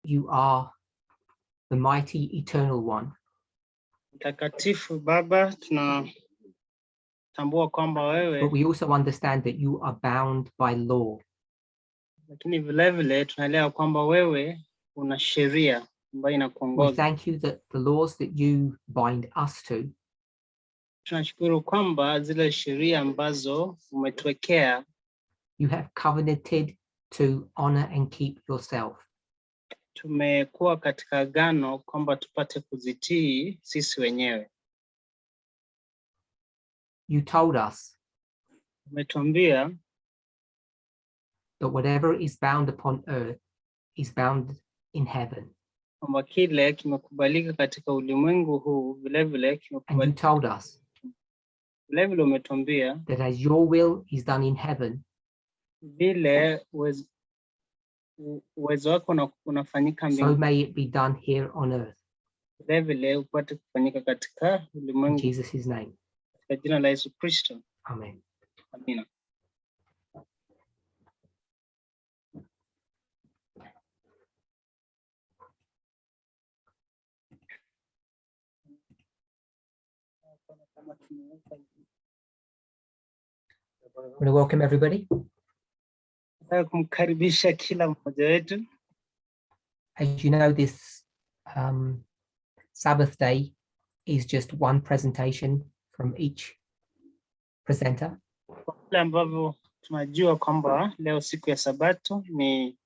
You are the mighty eternal one. Mtakatifu Baba, tunatambua kwamba wewe, but we also understand that you are bound by law. Lakini vile vile tunaelewa kwamba wewe una sheria ambayo inakuongoza. We thank you that the laws that you bind us to, tunashukuru kwamba zile sheria ambazo umetuwekea, you have covenanted to honor and keep yourself. Tumekuwa katika agano kwamba tupate kuzitii sisi wenyewe. You told us umetuambia that whatever is bound upon earth is bound in heaven. Kwamba kile kimekubalika katika ulimwengu huu vile vile kimekubalika. And you told us vile vile umetuambia that as your will is done in heaven, vile uwezo wako unafanyika mbinguni, so may it be done here on earth. Vile vile upate kufanyika katika ulimwengu. In Jesus' name. Katika jina la Yesu Kristo. Amen. Amina. I want to welcome everybody. Kumkaribisha kila mmoja wetu. As you know, this Sabbath day is just one presentation from each presenter. Kwa ambavyo tunajua kwamba leo siku ya Sabato ni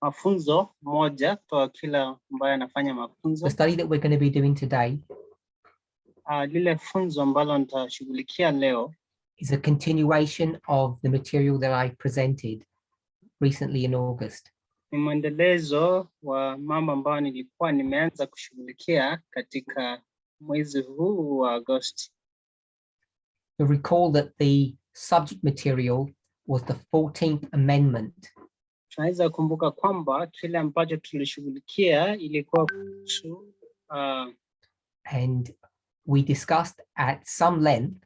mafunzo moja kwa kila ambaye anafanya mafunzo. The study that we're going to be doing today lile funzo ambalo nitashughulikia leo is a continuation of the material that I presented recently in August. Ni mwendelezo wa mambo ambayo nilikuwa nimeanza kushughulikia katika mwezi huu wa Agosti. You recall that the subject material was the 14th Amendment. Tunaweza kumbuka kwamba kile ambacho tulishughulikia ilikuwa kuhusu and we discussed at some length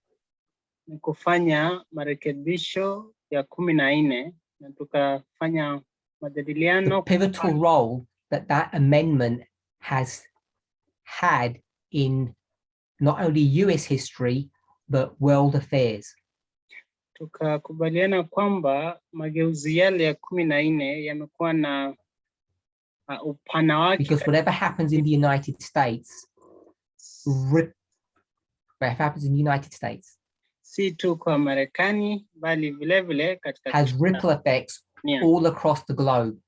ni kufanya marekebisho ya 14 na tukafanya majadiliano the pivotal role that amendment has had in not only US history but world affairs. Tukakubaliana kwamba mageuzi yale ya 14 yamekuwa na upana wake, because whatever happens in the United States si tu kwa Marekani bali vile vile katika has ripple effects all across the globe.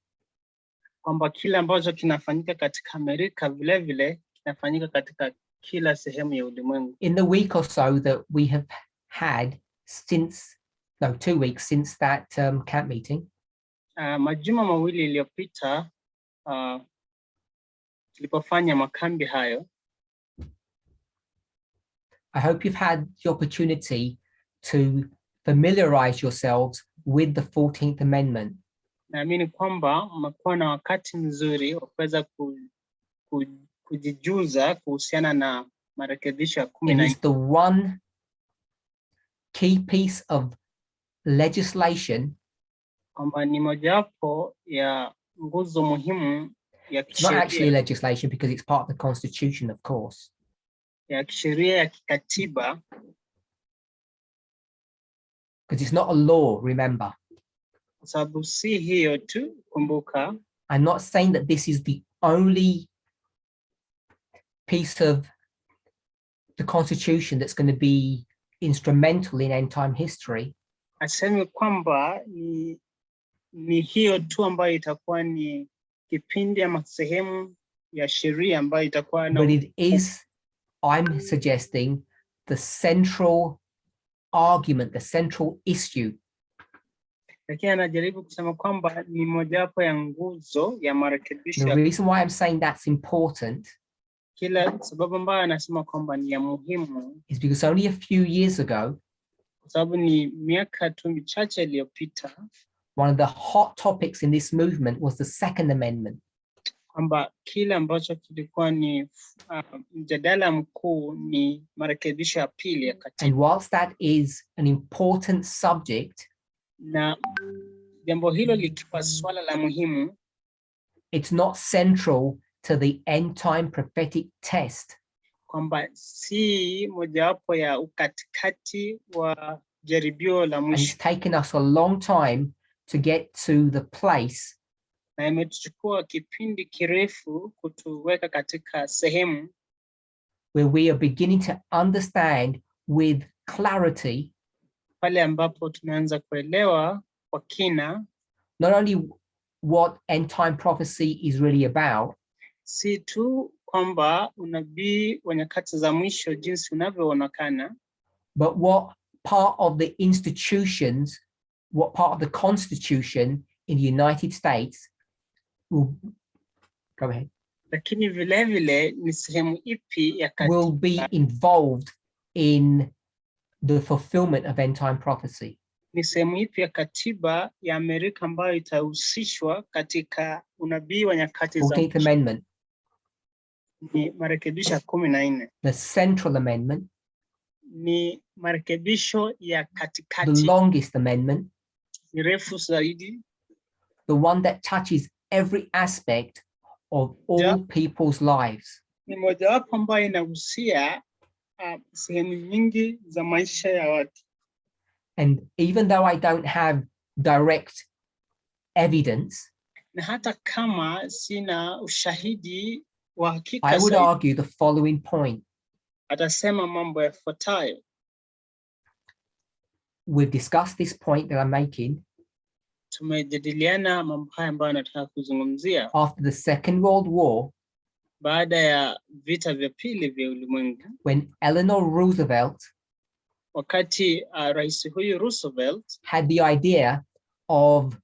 Kwamba kile ambacho kinafanyika katika Amerika vile vile kinafanyika katika kila sehemu ya ulimwengu. In the week or so that we have had since 2 weeks since that camp meeting, majuma mawili iliyopita tulipofanya makambi hayo, I hope you've had the opportunity to familiarize yourselves with the 14th Amendment. Naamini kwamba mmekuwa na wakati mzuri wa kuweza kujijuza kuhusiana na marekebisho ya 14. It is the one key piece of legislation. Kwamba ni mojawapo ya nguzo muhimu ya kisheria. It's not actually legislation because it's part of the Constitution, of course. Ya kisheria ya kikatiba. Because it's not a law, remember. Sababu si hiyo tu, kumbuka. I'm not saying that this is the only piece of the Constitution that's going to be instrumental in end time history. Aseme kwamba ni hiyo tu ambayo itakuwa ni kipindi ama sehemu ya sheria ambayo itakuwa na. But it is, I'm suggesting, the central argument, the central issue. Lakini anajaribu kusema kwamba ni mojawapo ya nguzo ya marekebisho. The reason why I'm saying that's important kila sababu ambayo anasema kwamba ni ya muhimu is because only a few years ago, sababu ni miaka tu michache iliyopita, one of the hot topics in this movement was the Second Amendment. Kwamba kile ambacho kilikuwa ni mjadala mkuu ni marekebisho ya pili ya katiba. And whilst that is an important subject, na jambo hilo likiwa swala la muhimu, it's not central to the end time prophetic test. kwamba si mojawapo ya ukatikati wa jaribio la And it's mwisho, taken us a long time to get to the place na imetuchukua kipindi kirefu kutuweka katika sehemu where we are beginning to understand with clarity pale ambapo tunaanza kuelewa kwa kina not only what end time prophecy is really about, si tu kwamba unabii wa nyakati za mwisho jinsi unavyoonekana, but what part of the institutions, what part of the Constitution in the United States will, go ahead, lakini vile vile ni sehemu ipi ya will be involved in the fulfillment of end time prophecy. ni sehemu ipi ya katiba ya Amerika ambayo itahusishwa katika unabii wa nyakati za 14th Amendment, ni marekebisho ya 14, the Central Amendment, ni marekebisho ya the katikati, longest amendment, ni refu zaidi, the one that touches every aspect of all people's lives. ni mojawapo ambayo inahusia sehemu nyingi za maisha ya watu. And even though I don't have direct evidence, Na hata kama sina ushahidi wa hakika I would zaidi, argue the following point. atasema mambo yafuatayo. We've discussed this point that I'm making. Tumejadiliana mambo haya ambayo nataka kuzungumzia. After the Second World War, Baada ya vita vya pili vya ulimwengu, when Eleanor Roosevelt wakati rais huyu Roosevelt had the idea of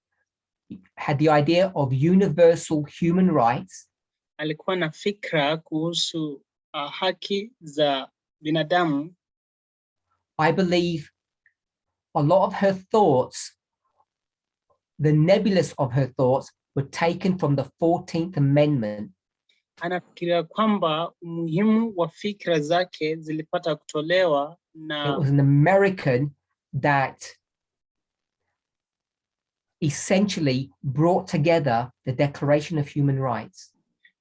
universal human rights, alikuwa na fikra kuhusu haki za binadamu, I believe a lot of her thoughts, the nebulous of her thoughts, were taken from the 14th Amendment. anafikiria kwamba umuhimu wa fikra zake zilipata kutolewa na It was an American that essentially brought together the Declaration of Human Rights.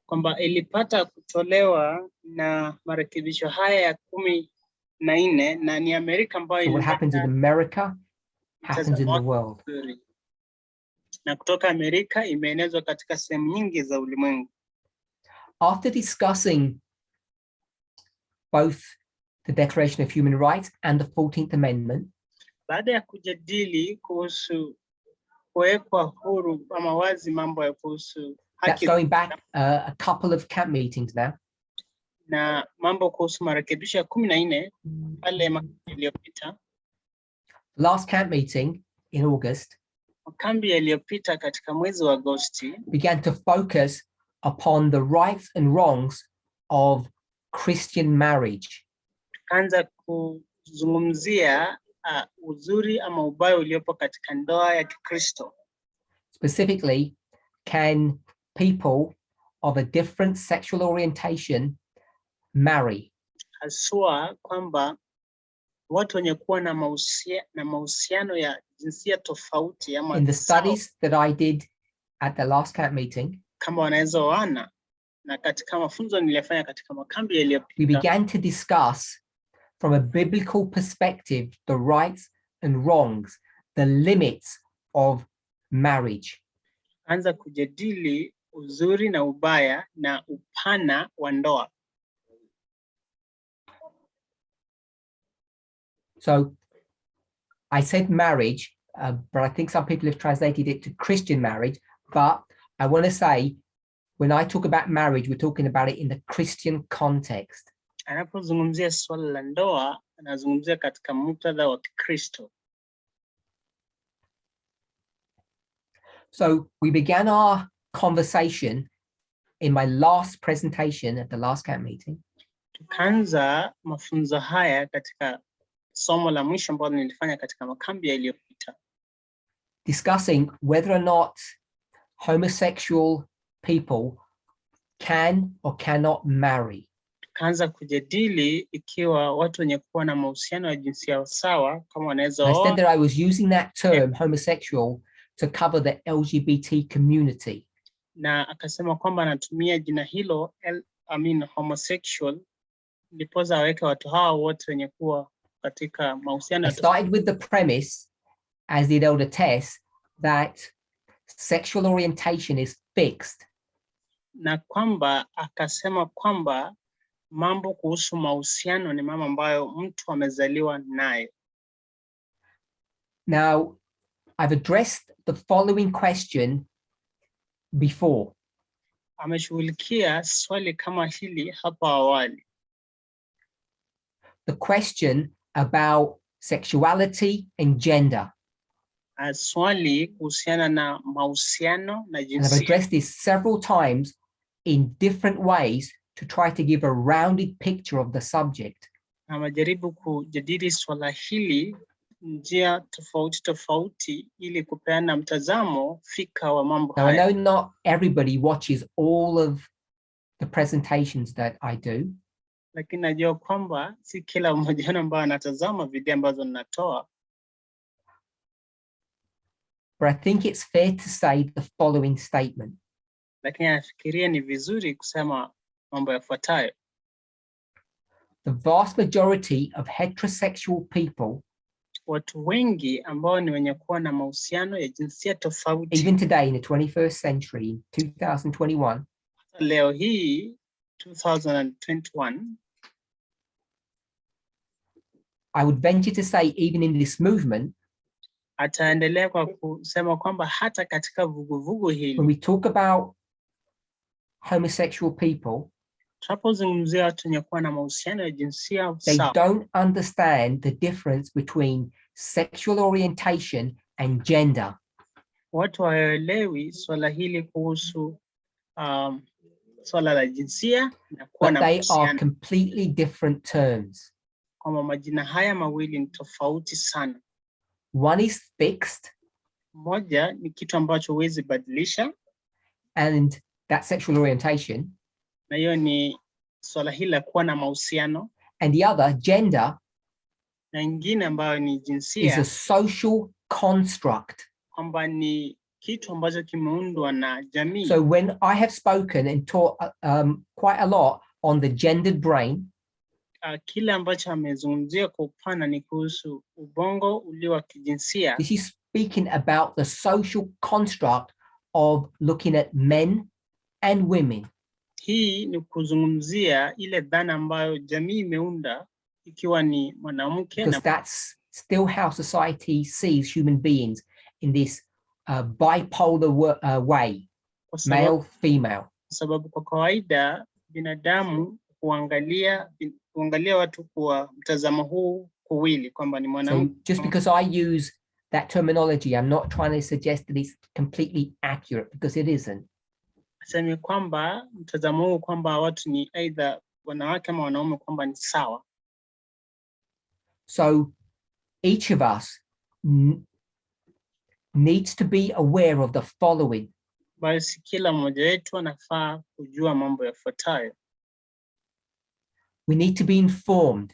Kwamba ilipata kutolewa na marekebisho haya ya 14 na ni Amerika ambayo So what happens in America happens in the world. Na kutoka Amerika imeenezwa katika sehemu nyingi za ulimwengu. After discussing both the Declaration of Human Rights and the 14th Amendment, baada ya kujadili kuhusu kuwekwa huru ama wazi mambo ya kuhusu that's haki, going back a couple of camp meetings now, na mambo kuhusu marekebisho ya 14 pale iliyopita, last camp meeting in August makambi yaliyopita katika mwezi wa Agosti began to focus upon the rights and wrongs of Christian marriage. Tukaanza kuzungumzia uzuri ama ubaya uliopo katika ndoa ya Kikristo. Specifically, can people of a different sexual orientation marry? Haswa kwamba watu wenye kuwa na mahusiano ya jinsia tofauti ama in the studies that I did at the last camp meeting, kama wanaweza oana, na katika mafunzo niliyofanya katika makambi we yaliyopita, began to discuss from a biblical perspective the rights and wrongs, the limits of marriage. anza kujadili uzuri na ubaya na upana wa ndoa. So I said marriage, but I think some people have translated it to Christian marriage. But I want to say, when I talk about marriage, we're talking about it in the Christian context. Anapozungumzia swala la ndoa, anazungumzia katika muktadha wa Kikristo. So we began our conversation in my last presentation at the last camp meeting. Tukaanza mafunzo haya katika somo la mwisho ambalo nilifanya katika makambi yaliyopita, discussing whether or not homosexual people can or cannot marry. Tukaanza kujadili ikiwa watu wenye kuwa na mahusiano ya jinsia sawa kama wanaweza. I said that I was using that term homosexual to cover the LGBT community. na akasema kwamba anatumia jina hilo homosexual, ndiposa aweke watu hawa wote wenye kuwa katika mahusiano. I started with the premise, as did Elder Tess, that sexual orientation is fixed. Na kwamba akasema kwamba mambo kuhusu mahusiano ni mambo ambayo mtu amezaliwa nayo. Now, I've addressed the following question before. Ameshughulikia swali kama hili hapa awali. The question about sexuality and gender. Swali kuhusiana na mahusiano na And I've jinsia. addressed this several times in different ways to try to give a rounded picture of the subject. Amejaribu kujadili swala hili njia tofauti tofauti ili kupeana mtazamo fika wa mambo Now, I haya. know not everybody watches all of the presentations that I do. Lakini najua kwamba si kila mmoja ambaye anatazama video ambazo ninatoa. But I think it's fair to say the following statement. Lakini nafikiria ni vizuri kusema mambo yafuatayo. The vast majority of heterosexual people, watu wengi ambao ni wenye kuwa na mahusiano ya jinsia tofauti, even today in the 21st century, in 2021, leo hii 2021, I would venture to say even in this movement, ataendelea kwa kusema kwamba hata katika vuguvugu hili, when we talk about homosexual people, tunapozungumzia watu wenye kuwa na mahusiano ya jinsia they sawa, don't understand the difference between sexual orientation and gender. watu hawaelewi swala hili kuhusu swala la jinsia na kuwa na They are mahusiano, completely different terms. kwamba majina haya mawili ni tofauti sana. One is fixed, Moja ni kitu ambacho huwezi badilisha, and that's sexual orientation. na hiyo ni swala hili la kuwa na mahusiano. And the other, gender, Na ingine ambayo ni is jinsia, a social construct. kwamba ni kitu ambacho kimeundwa na jamii. So when I have spoken and taught quite a lot on the gendered brain, Kile ambacho amezungumzia kwa upana ni kuhusu ubongo ulio wa kijinsia. this is speaking about the social construct of looking at men and women. Hii ni kuzungumzia ile dhana ambayo jamii imeunda, ikiwa ni mwanamke, Because that's still how society sees human beings, in this bipolar way, male, female. kwa sababu kwa kawaida binadamu huangalia watu kwa mtazamo huu kuwili, kwamba ni So mwanamke. just because I use that terminology, I'm not trying to suggest that it's completely accurate, because it isn't. Asemi kwamba mtazamo huu kwamba watu ni either wanawake ama wanaume kwamba ni sawa. So each of us needs to be aware of the following. Basi kila mmoja wetu anafaa kujua mambo yafuatayo. We need to be informed.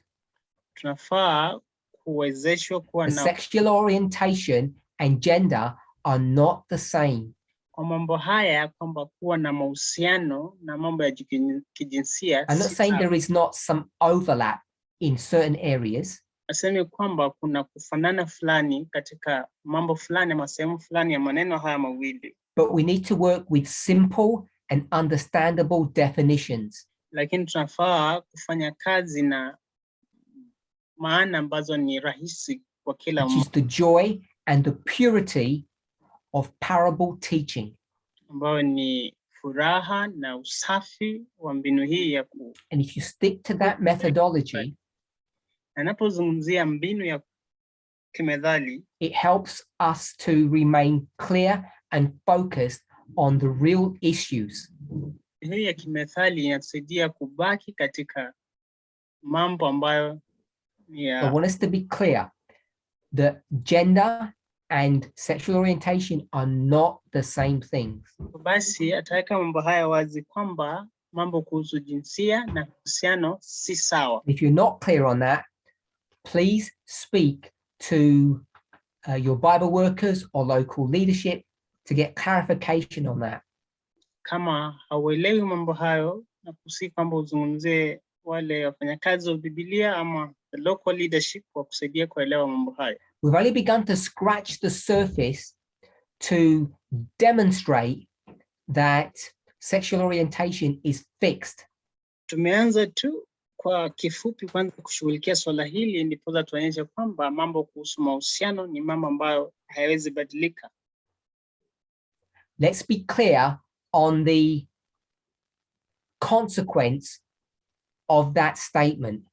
Tunafaa kuwezeshwa kuwa The na sexual orientation and gender are not the same. kwa mambo haya, kwamba kuwa na mahusiano na mambo ya kijinsia. I'm not saying there is not some overlap in certain areas. Asemi kwamba kuna kufanana fulani katika mambo fulani ama sehemu fulani ya maneno haya mawili. But we need to work with simple and understandable definitions. Lakini tunafaa kufanya kazi na maana ambazo ni rahisi kwa kila mmoja. Which is the joy and the purity of parable teaching. Ambayo ni furaha na usafi wa mbinu hii ya And if you stick to that methodology, anapozungumzia mbinu ya kimethali, it helps us to remain clear and focused on the real issues. Hii ya kimethali inatusaidia kubaki katika mambo ambayo ni ya... So I want us to be clear that gender and sexual orientation are not the same things. Basi ataweka mambo haya wazi kwamba mambo kuhusu jinsia na uhusiano si sawa. If you're not clear on that, please speak to your Bible workers or local leadership to get clarification on that. kama hauelewi mambo hayo, na kusihi kwamba uzungumzie wale wafanyakazi wa Biblia ama the local leadership wa kusaidia kuelewa mambo hayo. We've only begun to scratch the surface to demonstrate that sexual orientation is fixed. Tumeanza tu kwa kifupi kwanza kushughulikia swala hili, ndipo tuonyeshe kwamba mambo kuhusu mahusiano ni mambo ambayo hayawezi badilika. Let's be clear on the consequence of that statement.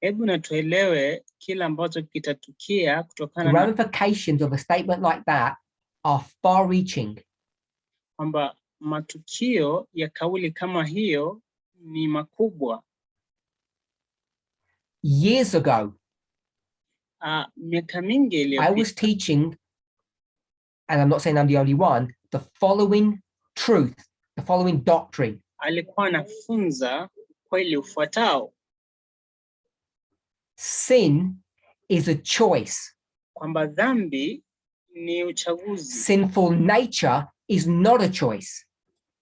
Hebu na tuelewe kila ambacho kitatukia The kutokana na ramifications of a statement like that are far-reaching. kwamba matukio ya kauli kama hiyo ni makubwa. Years ago, Miaka mingi I iliyopita, was teaching, and I'm not saying I'm the only one, the following truth, the following doctrine. alikuwa anafunza kweli ufuatao, Sin is a choice. kwamba dhambi ni uchaguzi, Sinful nature is not a choice.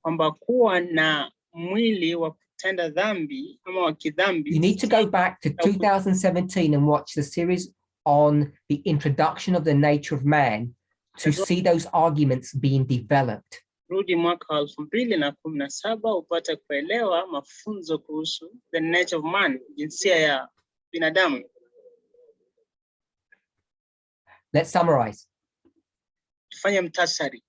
kwamba kuwa na mwili wa kutenda dhambi ama wa kidhambi. You need to go back to 2017 and watch the series on the introduction of the nature of man to see those arguments being developed. Rudi mwaka wa 2017 upate kuelewa mafunzo kuhusu the nature of man, jinsia ya binadamu. Let's summarize. Tufanye mtasari.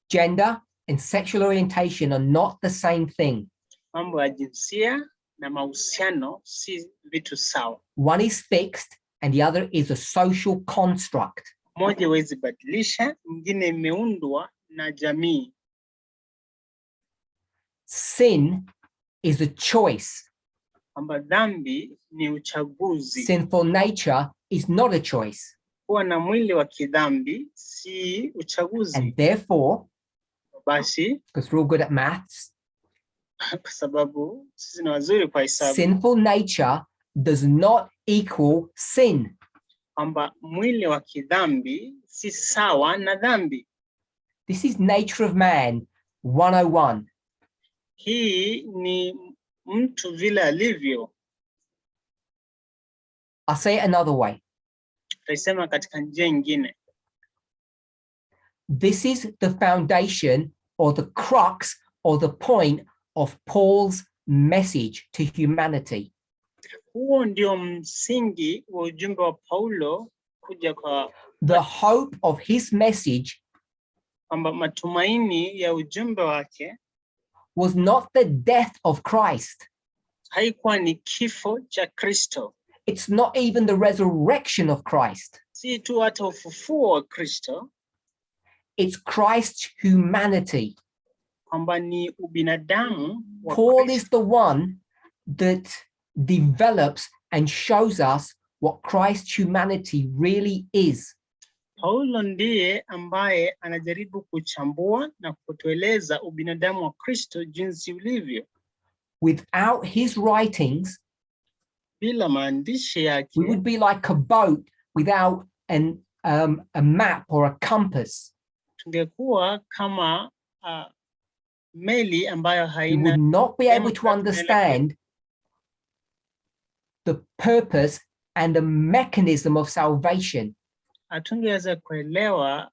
Gender and sexual orientation are not the same thing. Mambo ya jinsia na mahusiano si vitu sawa. One is fixed and the other is a social construct. Moja huwezi badilisha, nyingine imeundwa na jamii. Sin is a choice. Kwamba dhambi ni uchaguzi. Sinful nature is not a choice. Kuwa na mwili wa kidhambi si uchaguzi. And therefore, basi, because we're all good at maths, kwa sababu sisi ni wazuri kwa hesabu, sinful nature does not equal sin. Kwamba mwili wa kidhambi si sawa na dhambi. This is nature of man 101. Hii ni mtu vile alivyo. I'll say it another way. Tutasema katika njia nyingine. This is the foundation or the crux or the point of Paul's message to humanity. Huo ndio msingi wa ujumbe wa Paulo kuja kwa the hope of his message kwamba matumaini ya ujumbe wake was not the death of Christ. Haikuwa ni kifo cha Kristo. It's not even the resurrection of Christ. Si tu hata ufufuo wa Kristo. It's Christ's humanity. Kwamba ni ubinadamu wa Paul Kristo. is the one that develops and shows us what Christ's humanity really is. Paulo ndiye ambaye anajaribu kuchambua na kutueleza ubinadamu wa Kristo jinsi ulivyo. Without his writings, bila maandishi yake, we would be like a boat without a map or a compass. Tungekuwa kama meli ambayo We haina. would not be able to understand the purpose and the mechanism of salvation. Hatungeweza kuelewa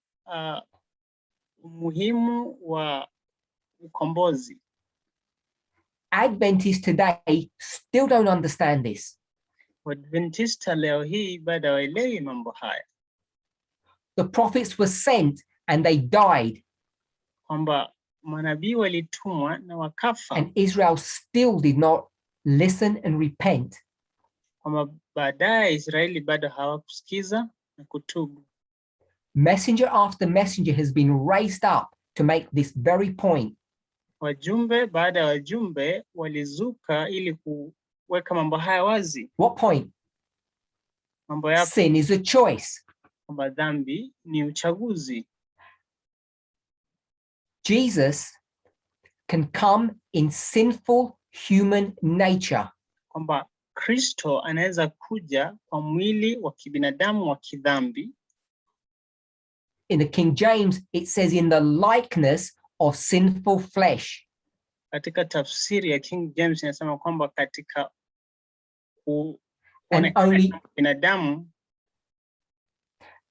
umuhimu wa ukombozi. Adventists today still don't understand this. Adventista leo hii bado hawaelewi mambo haya. The prophets were sent and they died. Kwamba manabii walitumwa na wakafa. And Israel still did not listen and repent. Kwamba baadaye Israeli bado hawakusikiza na kutubu. Messenger after messenger has been raised up to make this very point. Wajumbe baada ya wajumbe walizuka ili kuweka mambo haya wazi. What point? Mambo ya sin is a choice. Kwamba dhambi ni uchaguzi. Jesus can come in sinful human nature. Kwamba Kristo anaweza kuja kwa mwili wa kibinadamu wa kidhambi. In the King James, it says in the likeness of sinful flesh. Katika tafsiri ya King James inasema kwamba katika And only, binadamu,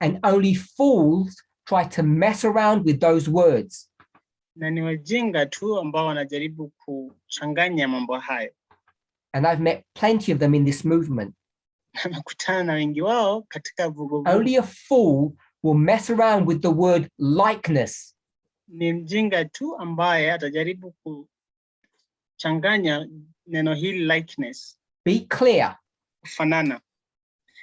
and only fools try to mess around with those words. na ni wajinga tu ambao wanajaribu kuchanganya mambo hayo. And I've met plenty of them in this movement. Nakutana na wengi wao katika vuguvugu. Only a fool will mess around with the word likeness. Ni mjinga tu ambaye atajaribu kuchanganya neno hili likeness. Be clear. Kufanana.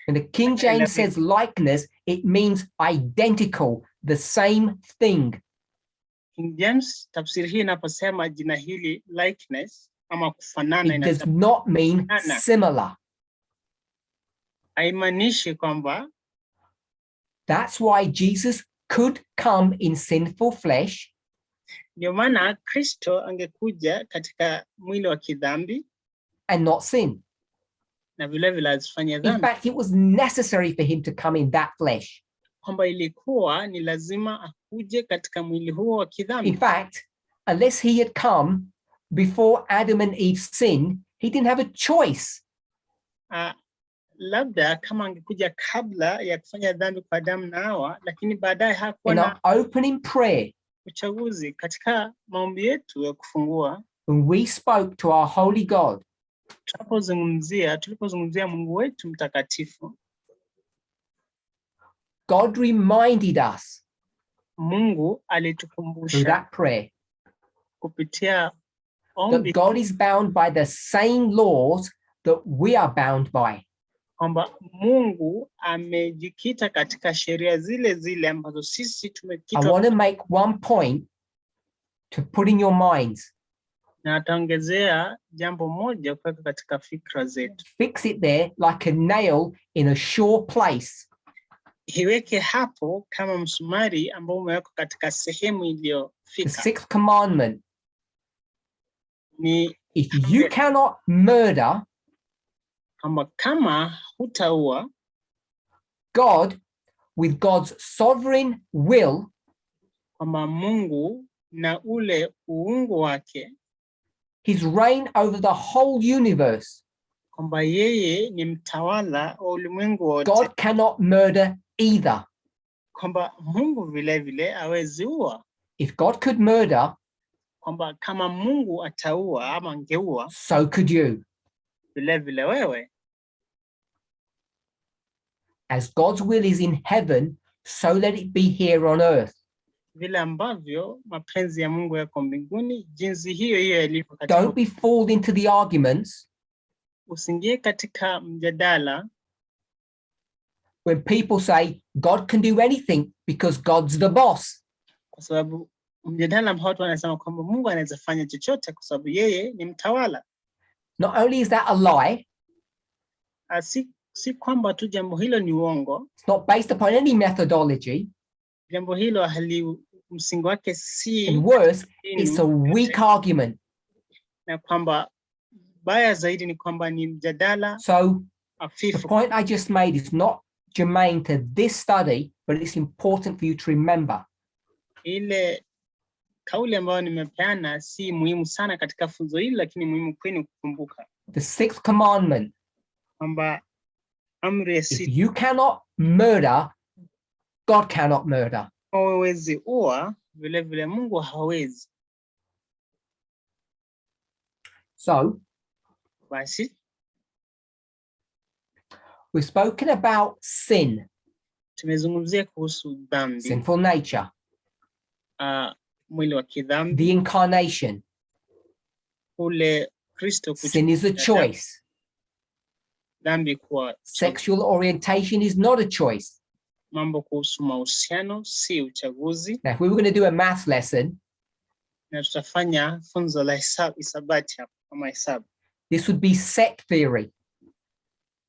When the King James says likeness, it means identical, the same thing. King James tafsiri hii inaposema jina hili likeness ama kufanana, it does not mean similar. Haimaanishi kwamba. That's why Jesus could come in sinful flesh. Ndio maana Kristo angekuja katika mwili wa kidhambi and not sin. Na vile vile asifanye dhambi. In fact, it was necessary for him to come in that flesh. Kwamba ilikuwa ni lazima akuje katika mwili huo wa kidhambi. In fact, unless he had come before Adam and Eve sinned, he didn't have a choice. Labda kama angekuja kabla ya kufanya dhambi kwa Adamu na Hawa, lakini baadaye hakuwa na opening prayer, uchaguzi. Katika maombi yetu ya kufungua, when we spoke to our holy God, tulipozungumzia Mungu wetu mtakatifu, God reminded us, Mungu alitukumbusha through that prayer, kupitia that God is bound by the same laws that we are bound by. Kwamba Mungu amejikita katika sheria zile zile ambazo sisi tumekita. I want to make one point to put in your minds. Na ataongezea jambo moja kuweka katika fikra zetu. Fix it there like a nail in a sure place. Iweke hapo kama msumari ambao umewekwa katika sehemu iliyofika. The sixth commandment. Ni if you cannot murder, kama hutaua, God, with God's sovereign will, kwamba Mungu na ule uungu wake, his reign over the whole universe, kwamba yeye ni mtawala wa ulimwengu wote, God cannot murder either. Kwamba Mungu vile vile hawezi ua. If God could murder, kwamba kama Mungu ataua ama angeua, so could you. Vile vile wewe. As God's will is in heaven, so let it be here on earth. Vile ambavyo mapenzi ya Mungu yako mbinguni, jinsi hiyo hiyo ilivyo katika. Don't be fooled into the arguments. Usiingie katika mjadala. When people say God can do anything because God's the boss. Kwa sababu mjadala ambao watu wanasema kwamba Mungu anaweza fanya chochote kwa sababu yeye ni mtawala. Not only is that a lie, si kwamba tu jambo hilo ni uongo. It's not based upon any methodology. Jambo hilo msingi wake si. And worse, it's a weak argument. Na kwamba baya zaidi ni kwamba ni mjadala. So hafifu. The point I just made is not germane to this study, but it's important for you to remember. Ile kauli ambayo nimepeana si muhimu sana katika funzo hili, lakini muhimu kwenu kukumbuka. The sixth commandment. Kwamba amri ya sita. If you cannot murder, God cannot murder. Hawezi ua, vile vile Mungu hawezi. So, basi, we've spoken about sin. Tumezungumzia kuhusu dhambi. Sinful nature. Mwili wa kidhambi. The incarnation. Ule Kristo. Sin is a choice. Dhambi kuwa. Sexual orientation is not a choice. Mambo kuhusu mahusiano si uchaguzi. Now, if we were going to do a math lesson, na tutafanya funzo la hisabati hapa kama hesabu. This would be set theory.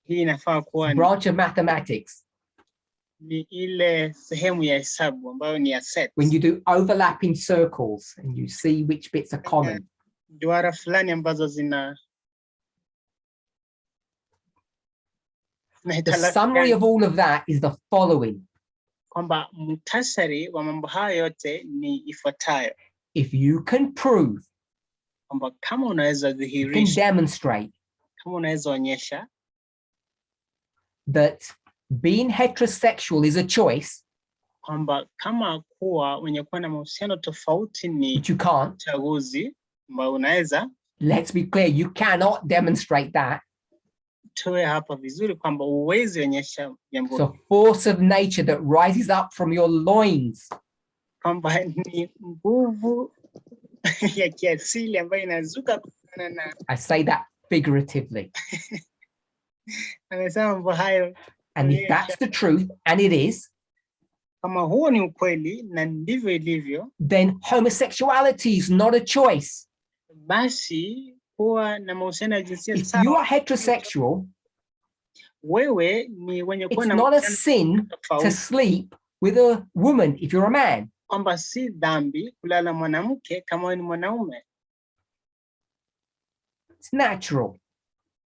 Hii inafaa kuwa branch of mathematics. Ni ile sehemu ya hesabu ambayo ni ya set. When you do overlapping circles and you see which bits are common. Duara fulani ambazo zina. The summary of all of that is the following. kwamba muhtasari wa mambo hayo yote ni ifuatayo. If you can prove, Kwamba kama unaweza you can dhihirisha, demonstrate kama unaweza onyesha that being heterosexual is a choice, kwamba kama kuwa wenye kuwa na mahusiano tofauti ni which you can't, uchaguzi ambao unaweza, let's be clear, you cannot demonstrate that. tuwe hapa vizuri kwamba uwezi onyesha jambo It's a force of nature that rises up from your loins. kwamba ni nguvu ya kiasili ambayo inazuka kutokana na, I say that figuratively. amesema mambo hayo. And if that's the truth, and it is, Kama huo ni ukweli na ndivyo ilivyo, then homosexuality is not a choice. basi kuwa na mahusiano ya jinsia If you sawa, are heterosexual, wewe ni wenye kuwa it's na not a mahusiano sin to tofauti, sleep with a woman if you're a man. kwamba si dhambi kulala mwanamke kama wewe ni mwanaume. It's natural.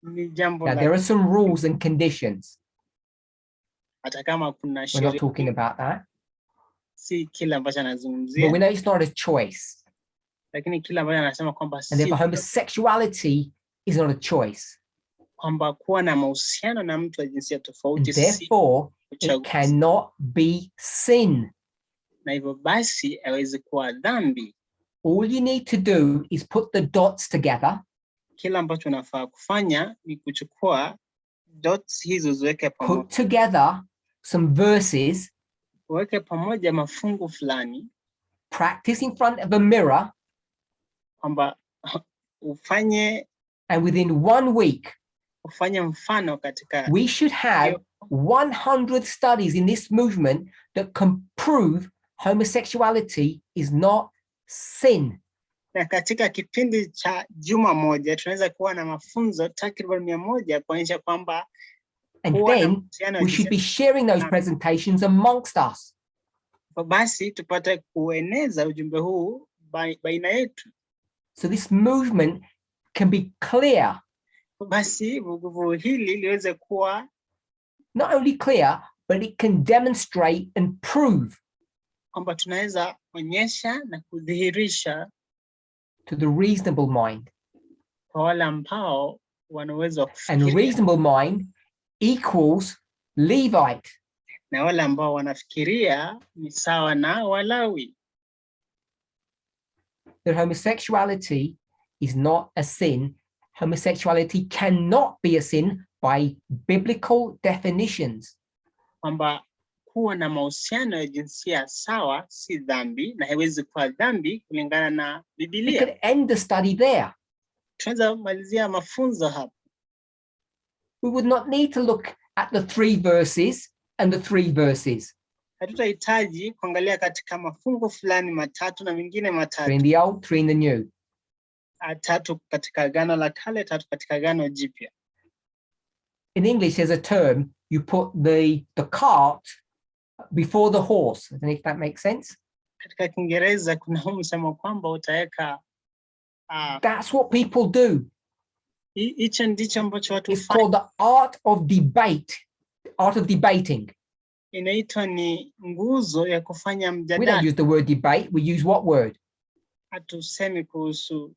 Ni jambo Now, la, there are some rules and conditions. hata kama kuna We're not sheria, talking about that. si kila ambacho But we anazungumzia, know it's not a choice. lakini kila ambacho anasema kwamba And si therefore, homosexuality is not a choice. kwamba kuwa na mahusiano na mtu wa jinsia And tofauti si therefore, it uchaguzi, cannot be sin. na hivyo basi hawezi kuwa dhambi. All you need to do is put the dots together, Kila ambacho unafaa kufanya ni kuchukua dots hizo ziweke put pamoja, together some verses, uweke pamoja mafungu fulani, practice in front of a mirror, kwamba ufanye and within 1 week, mfano katika, we should have 100 studies in this movement that can prove homosexuality is not sin. na katika kipindi cha juma moja tunaweza kuwa na mafunzo takriban 100 kuonyesha kwamba And kuwa na then mahusiano ya we should be jinsia, sharing those presentations amongst us. basi tupate kueneza ujumbe huu baina yetu. So this movement can be clear, Basi vuguvugu hili liweze kuwa not only clear, but it can demonstrate and prove kwamba tunaweza onyesha na kudhihirisha to the reasonable mind. kwa wale ambao wanaweza And kufikiria, reasonable mind equals Levite. na wale ambao wanafikiria ni sawa na Walawi. That homosexuality is not a sin. Homosexuality cannot be a sin by biblical definitions. Kwamba kuwa na mahusiano ya jinsia sawa si dhambi na haiwezi kuwa dhambi kulingana na We Biblia. could end the study there. Tunaweza malizia mafunzo hapa. We would not need to look at the 3 verses and the 3 verses. Hatutahitaji kuangalia katika mafungu fulani matatu na mengine 3 in matatu, the old, 3 in the new. 3 katika Agano la Kale, 3 katika Agano Jipya. In English, there's a term, you put the cart before the horse. I don't know if that makes sense. Katika Kiingereza kuna huu msemo kwamba utaweka That's what people do. hicho ndicho ambacho watu It's hufanya. called the art of debate, art of debating. Inaitwa ni nguzo ya kufanya We don't mjadala. use the word debate. We use what word? Hatusemi kuhusu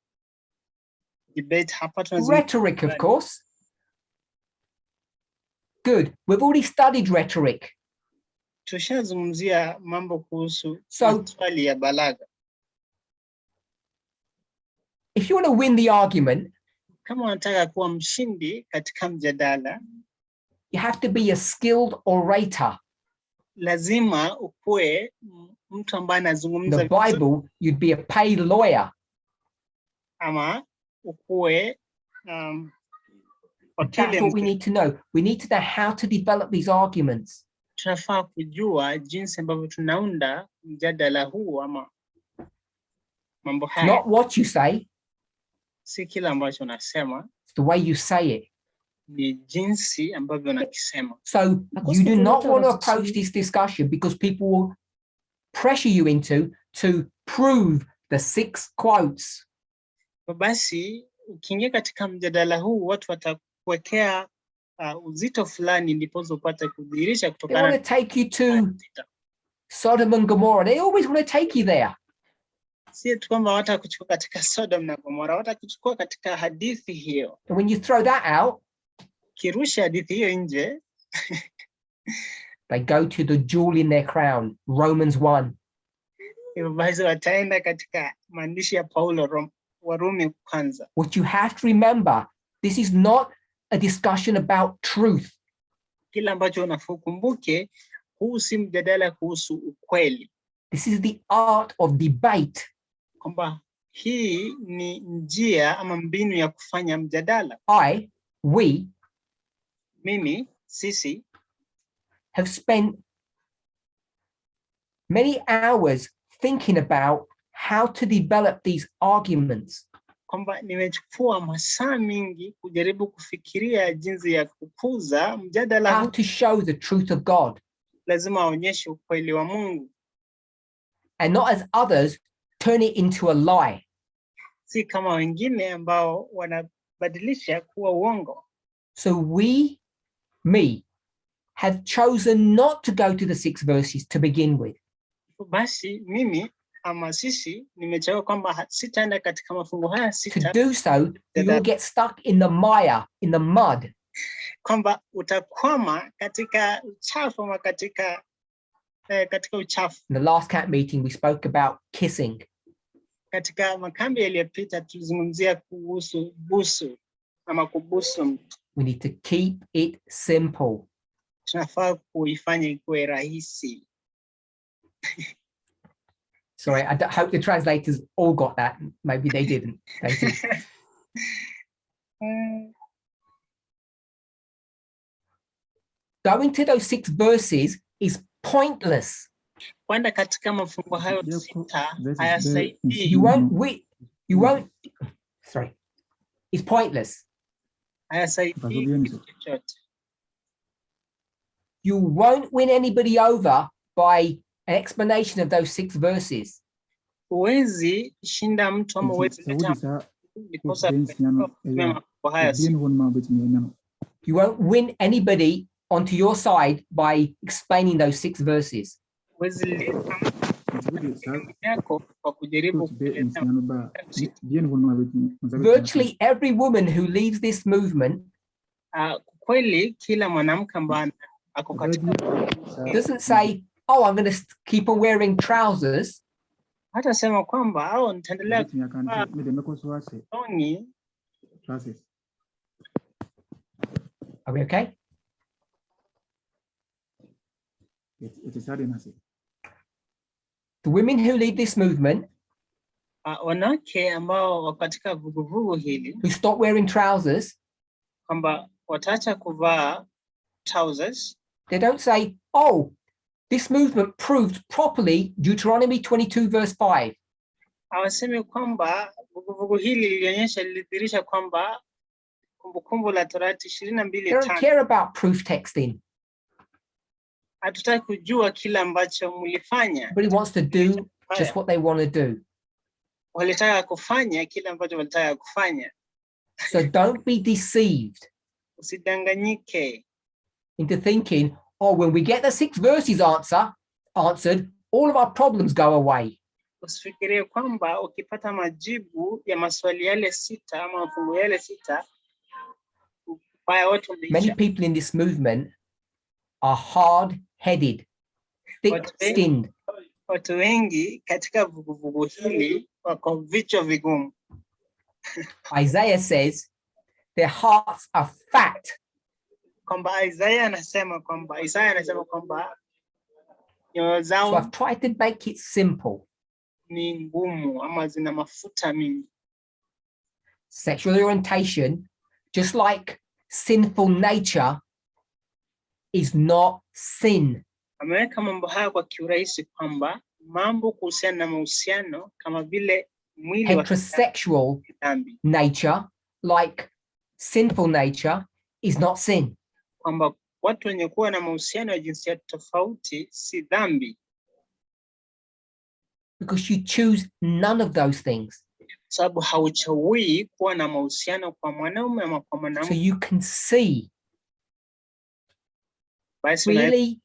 debate hapa, tunazungumza Rhetoric, of course. Good. We've already studied rhetoric. tushazungumzia mambo kuhusu So- maswali ya balagha. If you want to win the argument, Kama unataka kuwa mshindi katika mjadala, you have to be a skilled orator. lazima ukuwe mtu ambaye In anazungumza the vizuri, Bible, you'd be a paid lawyer. ama ukuwe That's wakili what we mzuri. need to know. We need to know how to develop these arguments. Tunafaa kujua jinsi ambavyo tunaunda mjadala huu ama mambo It's haya. not what you say, Si kila ambacho unasema, it's the way you say it. ni jinsi ambavyo unakisema. So you do not want to approach this discussion because people will pressure you into to prove the 6 quotes. Basi ukiingia katika mjadala huu, watu watakuwekea uzito fulani ndipo upate kudhihirisha They kutokana want to take you to Sodom and Gomorrah, they always want to take you there. Si tu kwamba watakuchukua katika Sodom na Gomora, watakuchukua katika hadithi hiyo. And when you throw that out, Kirusha hadithi hiyo nje, they go to the jewel in their crown, Romans 1. hivyo basi wataenda katika maandishi ya Paulo Warumi kwanza. What you have to remember, this is not a discussion about truth. Kila ambacho unafaa ukumbuke, huu si mjadala kuhusu ukweli. This is the art of debate. Kwamba hii ni njia ama mbinu ya kufanya mjadala. We, mimi, sisi, have spent many hours thinking about how to develop these arguments. Kwamba nimechukua masaa mingi kujaribu kufikiria jinsi ya kukuza mjadala how to show the truth of God. Lazima aonyeshe ukweli wa Mungu. And not as others turn it into a lie. Si kama wengine ambao wanabadilisha kuwa uongo. So me, have chosen not to go to the 6 verses to begin with. Basi mimi ama sisi nimechagua kwamba sitaenda katika mafungu haya sita. To do so, you'll get stuck in the mire, in the mud. Kwamba utakwama katika uchafu ama katika uchafu. In the last camp meeting, we spoke about kissing. Katika makambi yaliyopita tulizungumzia kuhusu busu ama kubusu. We need to keep it simple. Tunafaa kuifanya ikuwe rahisi. Sorry, I hope the translators all got that. Maybe they didn't. Thank you. Going to those 6 verses is pointless. Kwenda katika mafungu hayo sita hayasaidii. You won't. Sorry, it's pointless. Hayasaidii chochote. You won't win anybody over by an explanation of those 6 verses. Huwezi shinda mtu ama huwezi leta you won't win anybody onto your side by explaining those 6 verses. Virtually every woman who leaves this movement doesn't say, oh, I'm going to keep on wearing trousers. Hata sema kwamba au nitaendelea Are we okay? It is hard enough. The women who lead this movement, wanawake ambao wako katika vuguvugu hili, who stop wearing trousers, kwamba wataacha kuvaa trousers, they don't say, oh, this movement proved properly Deuteronomy 22 verse 5. Hawasemi kwamba vuguvugu hili lilidhihirisha kwamba Kumbukumbu la Torati 22:5. They don't care about proof texting. Hatutaki kujua kila ambacho mlifanya. Everybody wants to do just what they want to do. Walitaka kufanya kila ambacho walitaka kufanya. So don't be deceived Usidanganyike into thinking, oh, when we get the 6 verses answered, all of our problems go away. Usifikirie kwamba ukipata majibu ya maswali yale 6 ama mafungu yale 6 Many people in this movement are hard-headed, thick-skinned. Watu wengi katika vuguvugu hili wako vichwa vigumu. Isaiah says their hearts are fat. Kwamba Isaiah anasema kwamba nyoyo zao So I've tried to make it simple. Ni ngumu ama zina mafuta mingi. Sexual orientation, just like sinful nature, is not sin. Ameweka mambo haya kwa kiurahisi kwamba mambo kuhusiana na mahusiano kama vile mwili wa heterosexual nature, like sinful nature, is not sin. Kwamba watu wenye kuwa na mahusiano ya jinsia tofauti si dhambi. Because you choose none of those things. Sababu hauchagui kuwa na mahusiano kwa mwanaume ama kwa mwanamke. So you can see really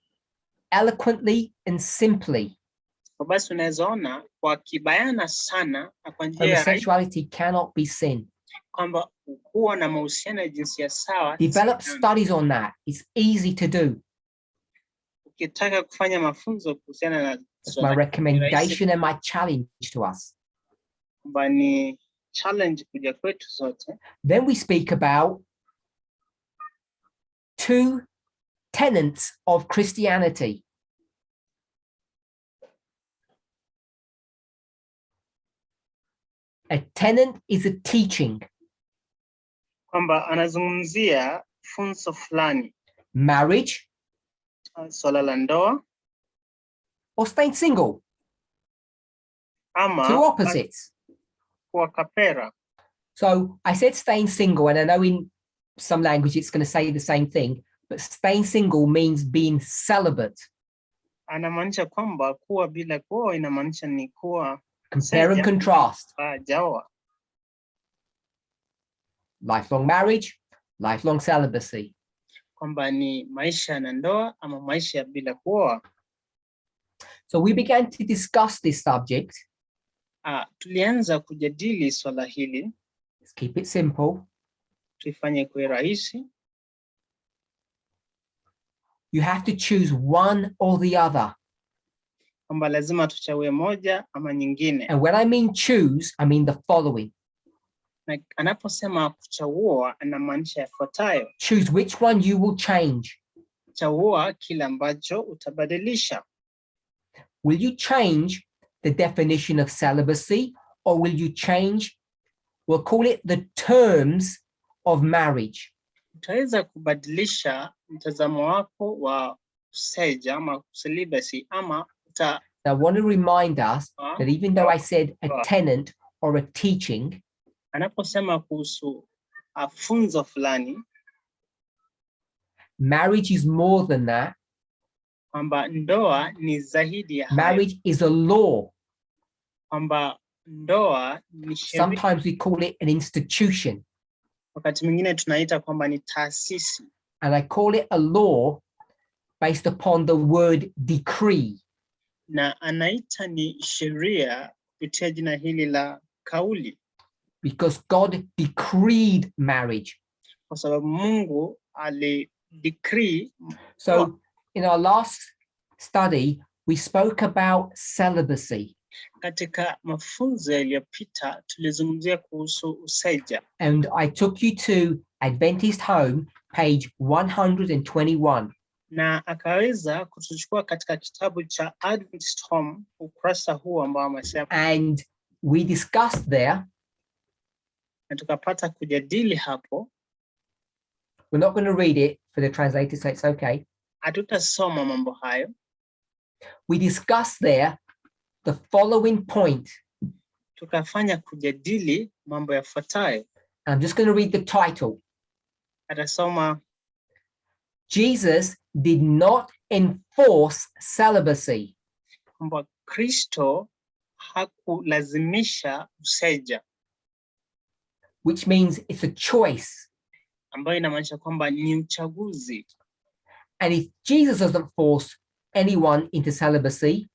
eloquently and simply, Kwa basi unaweza ona kwa kibayana sana na kwa njia ya rahisi homosexuality cannot be sin. kwamba kuwa na mahusiano ya jinsia sawa si Develop dhambi. studies on that. It's easy to do. Ukitaka kufanya mafunzo kuhusiana na That's my swala hili, ni rahisi recommendation and my challenge to us. kwamba ni challenge kuja kwetu sote. Then we speak about two tenets of Christianity. A tenet is a teaching. Kwamba anazungumzia funzo fulani, Marriage swala la ndoa or staying single. ama Two opposites. kuwa kapera. So I said staying single, and I know in some language it's going to say the same thing, but staying single means being celibate. Anamaanisha kwamba kuwa bila kuoa inamaanisha ni kuwa Compare and mseja, contrast. hajaoa. Lifelong marriage, lifelong celibacy. Kwamba ni maisha na ndoa ama maisha ya bila kuoa. So we began to discuss this subject. Tulianza kujadili swala hili, Let's keep it simple. tuifanye kuwe rahisi. You have to choose one or the other. Kwamba lazima tuchague moja ama nyingine. And when I mean choose, I mean the following. Na anaposema kuchagua anamaanisha yafuatayo: Choose which one you will change. chagua kile ambacho utabadilisha. Will you change the definition of celibacy, or will you change, we'll call it the terms of marriage? Utaweza kubadilisha mtazamo wako wa useja ama celibacy ama Now, I want to remind us that even though I said a tenant or a teaching, anaposema kuhusu funzo fulani, marriage is more than that. kwamba ndoa ni zaidi ya hayo. Marriage is a law. Kwamba ndoa ni sheria. Sometimes we call it an institution. Wakati mwingine tunaita kwamba ni taasisi. And I call it a law based upon the word decree. Na anaita ni sheria kupitia jina hili la kauli. Because God decreed marriage. Kwa sababu Mungu alidecree. So in our last study, we spoke about celibacy. Katika mafunzo yaliyopita tulizungumzia kuhusu useja. And I took you to Adventist Home, page 121. Na akaweza kutuchukua katika kitabu cha Adventist Home, ukurasa huu ambao amesema. And we discussed there. Na tukapata kujadili hapo. We're not going to read it for the translator, so it's okay. Hatutasoma mambo hayo. We discussed there the following point. Tukafanya kujadili mambo yafuatayo. I'm just going to read the title. Atasoma. Jesus did not enforce celibacy. Kwamba Kristo hakulazimisha useja. Which means it's a choice. Ambayo inamaanisha kwamba ni uchaguzi. And if Jesus doesn't force anyone into celibacy,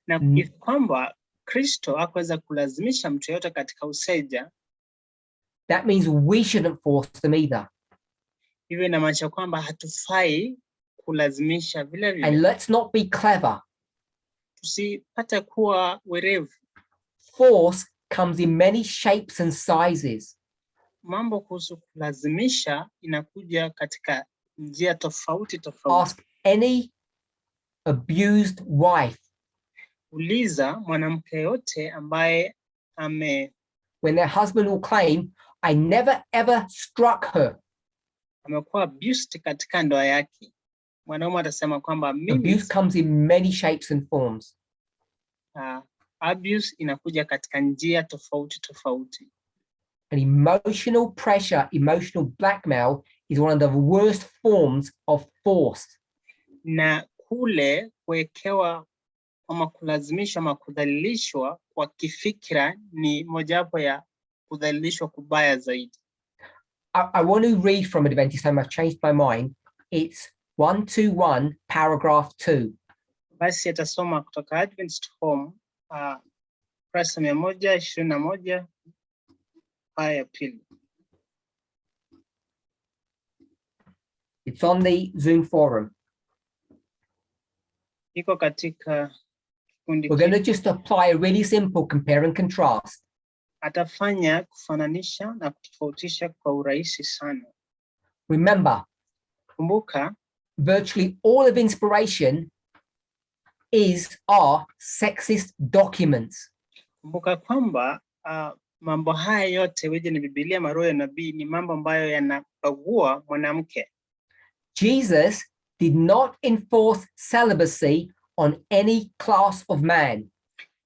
na if kwamba Kristo hakuweza kulazimisha mtu yote katika useja, that means we shouldn't force them either. Hivyo inamaanisha kwamba hatufai kulazimisha vile vile. And let's not be clever. Tusipate kuwa werevu. Force comes in many shapes and sizes. Mambo kuhusu kulazimisha inakuja katika njia tofauti tofauti. Ask any abused wife. Uliza mwanamke yote ambaye when their husband will claim, I never ever struck her. Amekuwa abused katika ndoa yake. Mwanaume atasema kwamba mimi. Abuse comes in many shapes and forms. Abuse inakuja katika njia tofauti tofauti. And emotional pressure, emotional blackmail is one of the worst forms of force. Na kule kuwekewa ama kulazimishwa ama kudhalilishwa kwa kifikra ni mojawapo ya kudhalilishwa kubaya zaidi. I want to read from Adventist Home. I've changed my mind. It's 121 paragraph 2. Basi atasoma kutoka Adventist Home kurasa 121 aya ya pili. It's on the Zoom forum. Iko katika kikundi. We're going to just apply a really simple compare and contrast. Atafanya kufananisha na kutofautisha kwa urahisi sana. Remember, Kumbuka, virtually all of inspiration are sexist documents. Kumbuka kwamba mambo haya yote weje ni Biblia, maroho ya nabii, ni mambo ambayo yanabagua mwanamke. Jesus did not enforce celibacy on any class of man.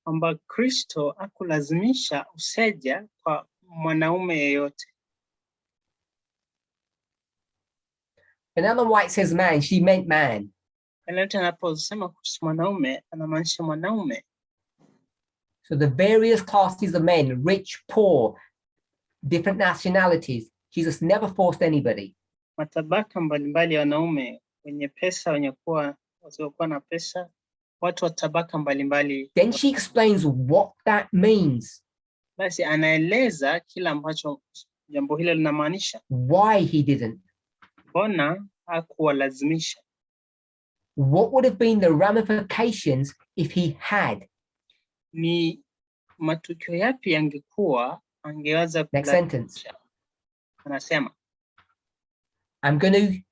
Kwamba Kristo hakulazimisha useja kwa mwanaume yeyote. When Ellen White says man, she meant man. Yeyote anaposema kuhusu mwanaume anamaanisha mwanaume. So the various classes of men, rich, poor, different nationalities, Jesus never forced anybody. Matabaka mbalimbali ya wanaume, wenye pesa, wenye kuwa wasiokuwa na pesa, watu wa tabaka mbalimbali. Then she explains what that means. Basi anaeleza kila ambacho jambo hilo linamaanisha. Why he didn't. Mbona hakuwalazimisha? What would have been the ramifications if he had? Ni matukio yapi yangekuwa angeweza Next sentence. Anasema, I'm going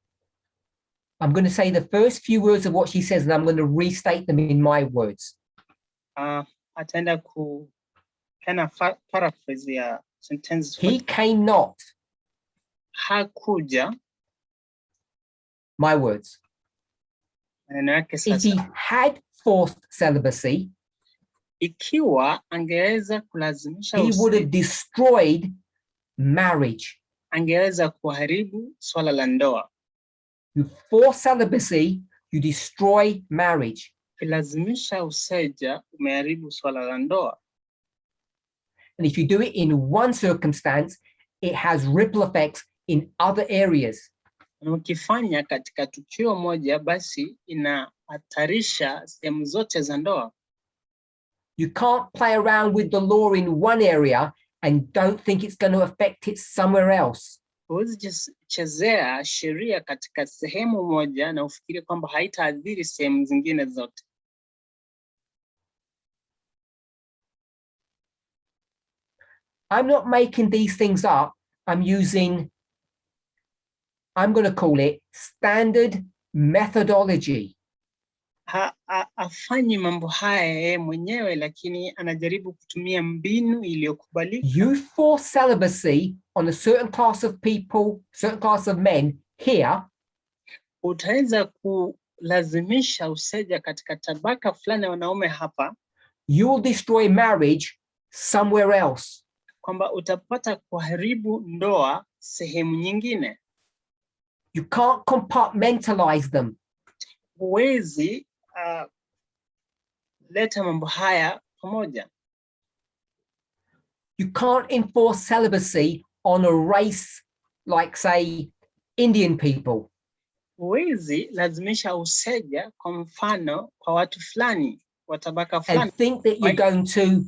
to say the first few words of what she says, and I'm going to restate them in my words. Ataenda kupena paraphrase ya sentences. He came not. Hakuja. My words. Maneno yake If sasa. he had forced celibacy, ikiwa angeweza kulazimisha he would have destroyed marriage. Angeweza kuharibu swala la ndoa. You force celibacy, you destroy marriage. Kilazimisha useja, umeharibu swala la ndoa. And if you do it in one circumstance, it has ripple effects in other areas. Na ukifanya katika tukio moja, basi inahatarisha sehemu zote za ndoa. You can't play around with the law in one area and don't think it's going to affect it somewhere else. Huwezi chezea sheria katika sehemu moja na ufikiri kwamba haitaathiri sehemu zingine zote. I'm not making these things up. I'm going to call it standard methodology. Afanyi mambo haya yeye mwenyewe, lakini anajaribu kutumia mbinu iliyokubalika. You force celibacy on a certain class of people, certain class of men here. Utaweza kulazimisha useja katika tabaka fulani ya wanaume hapa. You will destroy marriage somewhere else. Kwamba utapata kuharibu ndoa sehemu nyingine. You can't compartmentalize them. Huwezi leta mambo haya pamoja. You can't enforce celibacy on a race like, say, Indian people. Huwezi lazimisha useja kwa mfano kwa watu fulani, wa tabaka fulani. And think that you're going to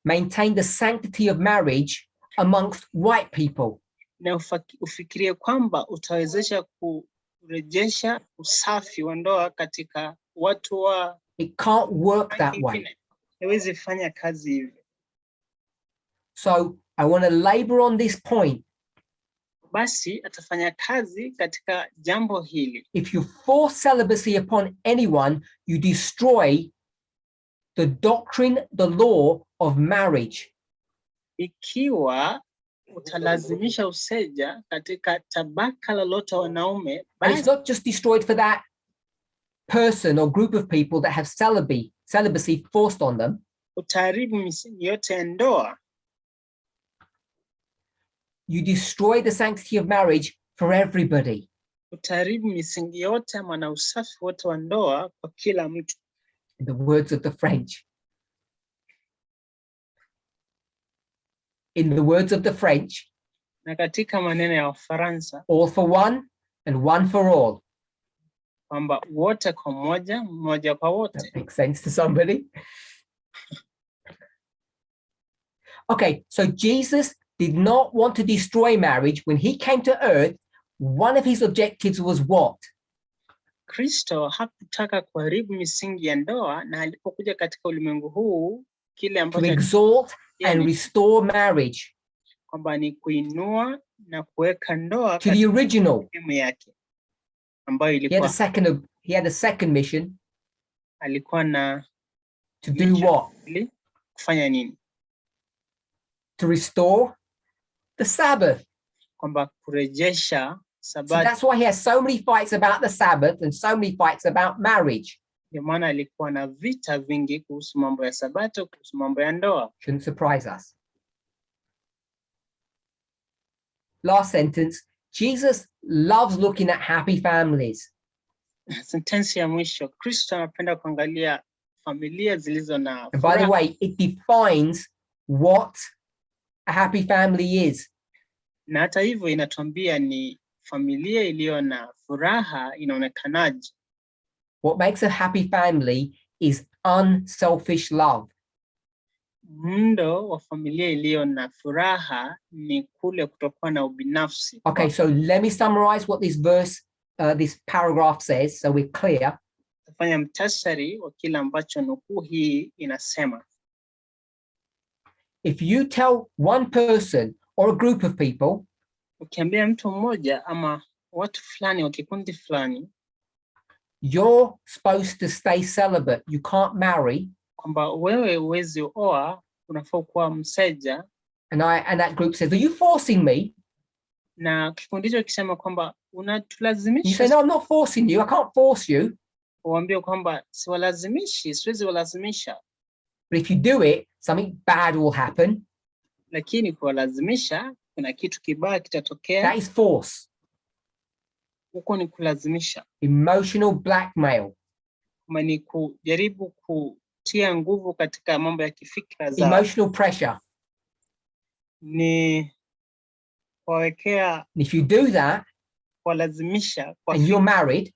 maintain the sanctity of marriage amongst white people. Na ufikirie kwamba utawezesha kurejesha usafi wa ndoa katika watu wa. It can't work that way. Haiwezi fanya kazi hivi. So I want to labor on this point. Basi atafanya kazi katika jambo hili. If you force celibacy upon anyone, you destroy the doctrine, the law of marriage. Ikiwa utalazimisha useja katika tabaka lolote wanaume, and it's not just destroyed for that person or group of people that have celibacy forced on them. Utaharibu misingi yote ya ndoa. You destroy the sanctity of marriage for everybody. Utaharibu misingi yote ya maana usafi wote wa ndoa kwa kila mtu. In the words of the French. In the words of the French. Na katika maneno ya Wafaransa. All for one and one for all. kwamba wote kwa mmoja, mmoja kwa wote. That makes sense to somebody. Okay, so Jesus did not want to destroy marriage. When he came to earth, one of his objectives was what? Kristo hakutaka kuharibu misingi ya ndoa, na alipokuja katika ulimwengu huu kile To ambacho exalt and ni restore marriage kwamba ni kuinua na kuweka ndoa to the original. sehemu yake ambayo He had a ilikuwa second mission alikuwa na to do what? ili kufanya nini? To restore the Sabbath. Kwamba kurejesha So Sabato. that's why he has so many fights about the Sabbath and so many fights about marriage. Ndio maana alikuwa na vita vingi kuhusu mambo ya Sabato, kuhusu mambo ya ndoa. Shouldn't surprise us. Last sentence. Jesus loves looking at happy families. Sentensi ya mwisho, Kristo anapenda kuangalia familia zilizo na And by the way, it defines what a happy family is. Na hata hivyo inatuambia ni familia iliyo na furaha inaonekanaje. What makes a happy family is unselfish love. Muundo wa familia iliyo na furaha ni kule kutokuwa na ubinafsi. Okay, so let me summarize what this paragraph says, so we're clear. Tafanya mtasari wa kile ambacho nukuu hii inasema. If you tell one person or a group of people, ukiambia mtu mmoja ama watu fulani wa kikundi fulani, you're supposed to stay celibate, you can't marry, kwamba wewe huwezi oa, unafaa kuwa mseja, and that group says, are you forcing me? na kikundi hicho kisema kwamba You unatulazimisha. say, no, I'm not forcing you, I can't force you. Uambie kwamba siwalazimishi, siwezi walazimisha. But if you do it, something bad will happen. Lakini kuwalazimisha, kuna kitu kibaya kitatokea. That is force. Huko ni kulazimisha. Emotional blackmail. Kama ni kujaribu kutia nguvu katika mambo ya kifikra zao. Emotional pressure. Ni kuwawekea. If you do that, kuwalazimisha, and you're married,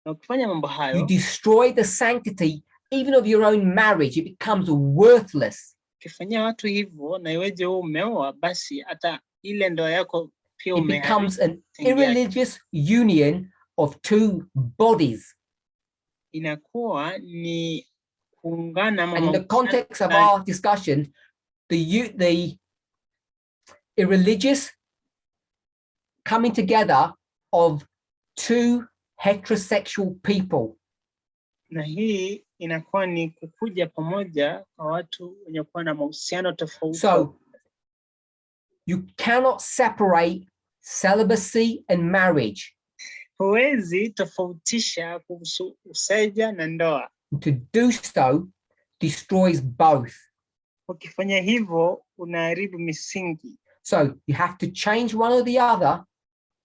na ukifanya mambo hayo, you destroy the sanctity even of your own marriage. It becomes worthless. Ukifanyia watu hivyo na iweje wewe umeoa, basi hata ile ndoa yako pia It becomes an irreligious union of two bodies. Inakuwa ni kuungana. And in the context of our discussion, the irreligious coming together of two heterosexual people. Na hii inakuwa ni kukuja pamoja kwa watu wenye kuwa na mahusiano tofauti. So you cannot separate celibacy and marriage. Huwezi tofautisha kuhusu useja na ndoa. To do so destroys both. Ukifanya hivyo unaharibu misingi. So you have to change one or the other.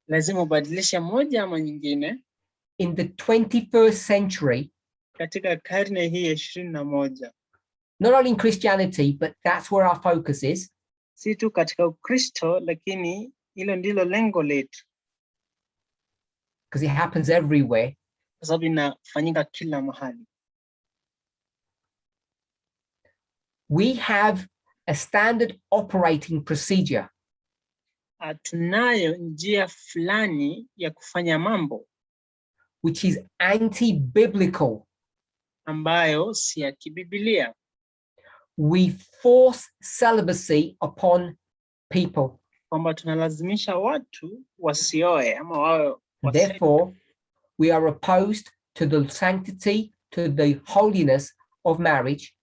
Lazima ubadilishe moja ama nyingine. In the 21st century, katika karne hii ya 21. Not only in Christianity, but that's where our focus is. Si tu katika Ukristo, lakini hilo ndilo lengo letu. Because it happens everywhere. Kwa sababu inafanyika kila mahali. We have a standard operating procedure. Tunayo njia fulani ya kufanya mambo. Which is anti-biblical. Ambayo si ya kibibilia. We force celibacy upon people. Kwamba tunalazimisha watu wasioe ama wawe. Therefore, we are opposed to the sanctity, to the holiness of marriage.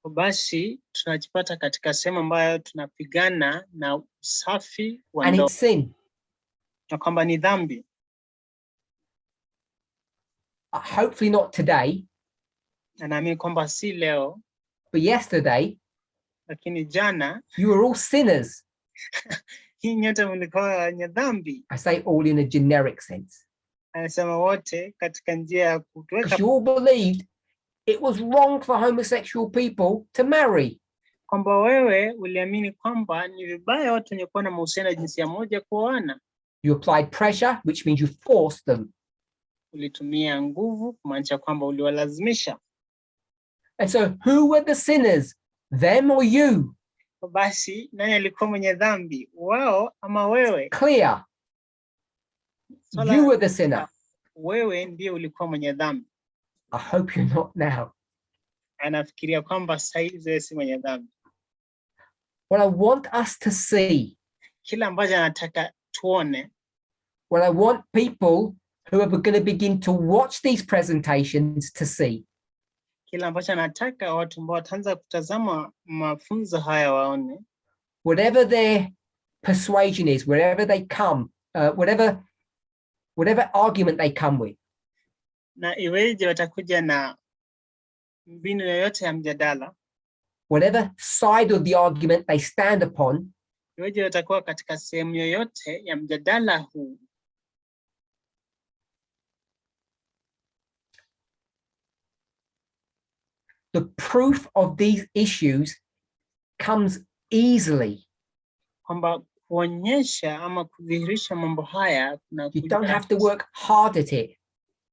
Basi tunajipata katika sehemu ambayo tunapigana na usafi wa ndoa. And it's sin. Na kwamba ni dhambi. Hopefully not today. Na naamini kwamba si leo. But yesterday. Lakini jana. You were all sinners. Hii nyote mlikuwa wenye dhambi. I say all in a generic sense. Anasema wote katika njia ya kutuweka. Because you all believed it was wrong for homosexual people to marry. Kwamba wewe uliamini kwamba ni vibaya watu wenye kuwa na mahusiano ya jinsia moja kuoana. You applied pressure, which means you forced them. ulitumia nguvu, kumaanisha kwamba uliwalazimisha. And so who were the sinners, them or you? Basi nani alikuwa mwenye dhambi, wao ama wewe? Clear. You were the sinner. Wewe ndiye ulikuwa mwenye dhambi. I hope you're not now. Anafikiria kwamba saizi wewe si mwenye dhambi. What I want us to see, Kila ambacho anataka tuone, what I want people who are going to begin to watch these presentations to see, kila ambacho anataka watu ambao wataanza kutazama mafunzo haya waone, whatever their persuasion is, wherever they come, whatever argument they come with, na iweje watakuja na mbinu yoyote ya mjadala, whatever side of the argument they stand upon, iweje watakuwa katika sehemu yoyote ya mjadala huu, the proof of these issues comes easily. kwamba kuonyesha ama kudhihirisha mambo haya You don't have to work hard at it.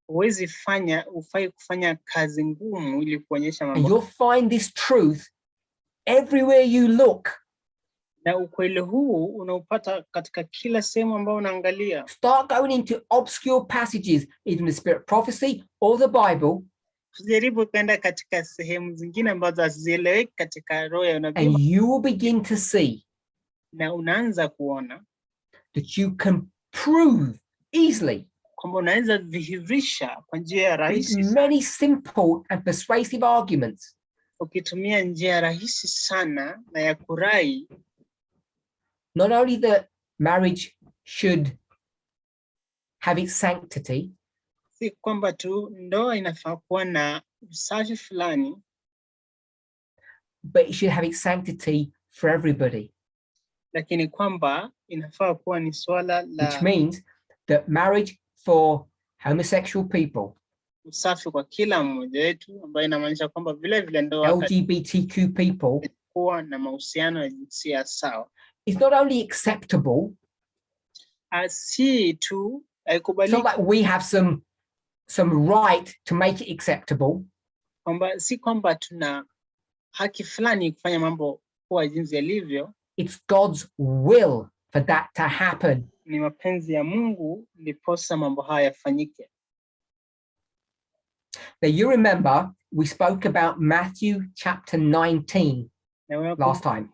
Hufai kufanya kazi ngumu ili kuonyesha And mambo. you'll find this truth everywhere you look. Na ukweli huu unaupata katika kila sehemu ambayo unaangalia. Start going into obscure passages, even the spirit of prophecy or the Bible. Tujaribu kwenda katika sehemu zingine ambazo hazieleweki katika roho ya unabii. And you will begin to see na unaanza kuona that you can prove easily kwamba unaweza dhihirisha kwa njia ya rahisi with many simple and persuasive arguments, ukitumia njia rahisi sana na ya kurai, not only that marriage should have its sanctity, si kwamba tu ndoa inafaa kuwa na usafi fulani, but it should have its sanctity for everybody. lakini kwamba inafaa kuwa ni swala la which means that marriage for homosexual people, usafi kwa kila mmoja wetu, ambayo inamaanisha kwamba vile vile ndoa LGBTQ people, kuwa na mahusiano ya jinsia sawa, is not only acceptable, si tu it's haikubaliki, not like we have some right to make it acceptable. kwamba si kwamba tuna haki fulani kufanya mambo kuwa jinsi yalivyo. It's God's will for that to happen. Ni mapenzi ya Mungu ndiposa mambo haya yafanyike. Now you remember we spoke about Matthew chapter 19 last time.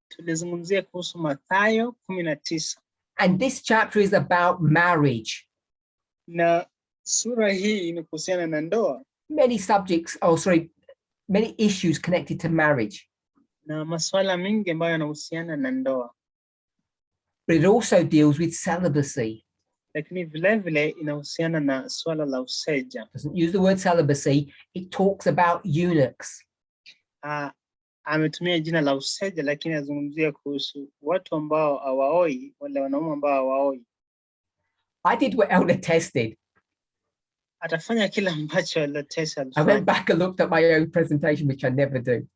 Tulizungumzia kuhusu Mathayo 19. And this chapter is about marriage. Na sura hii ni kuhusiana na ndoa. Many issues connected to marriage. Na masuala mengi ambayo yanahusiana na ndoa. But it also deals with celibacy. Lakini vile vile inahusiana na swala la useja. Doesn't use the word celibacy, it talks about eunuchs. Ametumia jina la useja, lakini azungumzia kuhusu watu ambao hawaoi, wale wanaume ambao hawaoi. I did what Elder Tess did. Atafanya kila ambacho Elder Tess alifanya. I went back and looked at my own presentation, which I never do.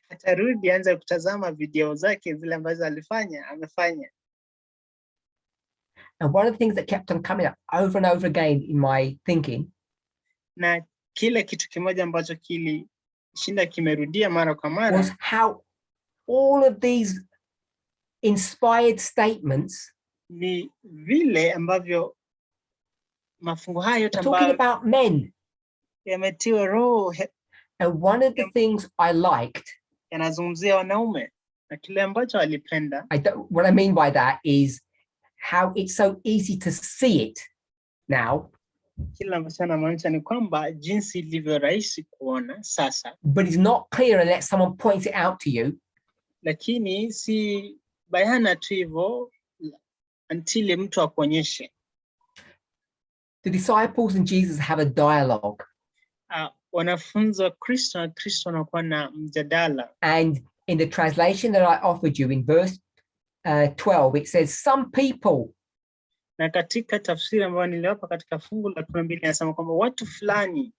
Atarudi anza kutazama video zake zile ambazo amefanya. And one of the things that kept on coming up over and over again in my thinking, na kile kitu kimoja ambacho kilishinda kimerudia mara kwa mara, was how all of these inspired statements ni vile ambavyo mafungu hayo yote talking about men. Yametiwa roho. And one of the things I liked, yanazungumzia wanaume na kile ambacho alipenda. What I mean by that is how it's so easy to see it now. Kile ambacho anamaanisha ni kwamba jinsi ilivyo rahisi kuona sasa. But it's not clear unless someone points it out to you. Lakini si bayana tu hivyo until mtu akuonyeshe. The disciples and Jesus have a dialogue. Wanafunzi wa Kristo na Kristo wanakuwa na mjadala. And in the translation that I offered you in verse 12, it says some people. Na katika tafsiri ambayo niliwapa katika fungu la 12 inasema kwamba watu fulani,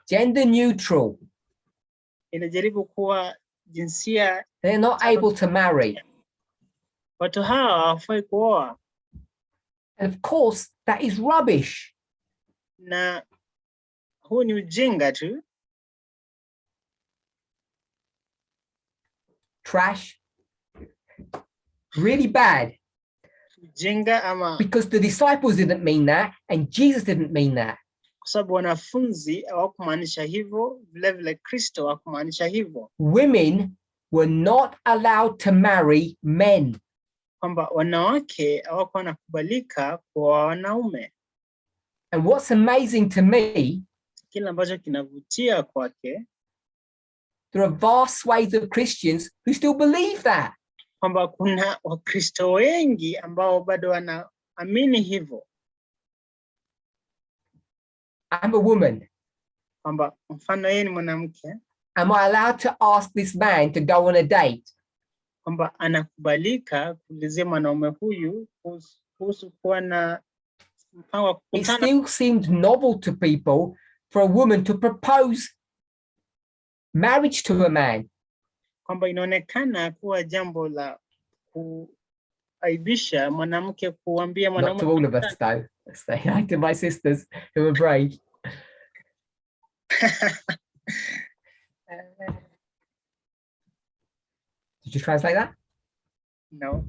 gender neutral, inajaribu kuwa jinsia, they're not able to marry. Watu hawa hawafai kuoa. And of course, that is rubbish. Na huu ni ujinga tu. Trash. Really bad. Ujinga ama Because the disciples didn't mean that, and Jesus didn't mean that. kwa sababu wanafunzi hawakumaanisha hivyo, vile vile Kristo hakumaanisha hivyo. Women were not allowed to marry men. Kwamba wanawake hawakuwa wanakubalika kwa wanaume. And what's amazing to me, Kile ambacho kinavutia kwake, there are vast swathes of Christians who still believe that. kwamba kuna Wakristo wengi ambao bado wanaamini hivyo. I'm a woman. Kwamba mfano yeye ni mwanamke, Am I allowed to ask this man to go on a date? kwamba anakubalika kuulizia mwanaume huyu kuhusu kuwa na mpango wa It kukutana. still seems novel to people for a woman to propose marriage to a man. Kwamba inaonekana kuwa jambo la kuaibisha mwanamke kuambia Not mwanaume. to all of us though. Say hi to my sisters who are brave. Did you translate that? No.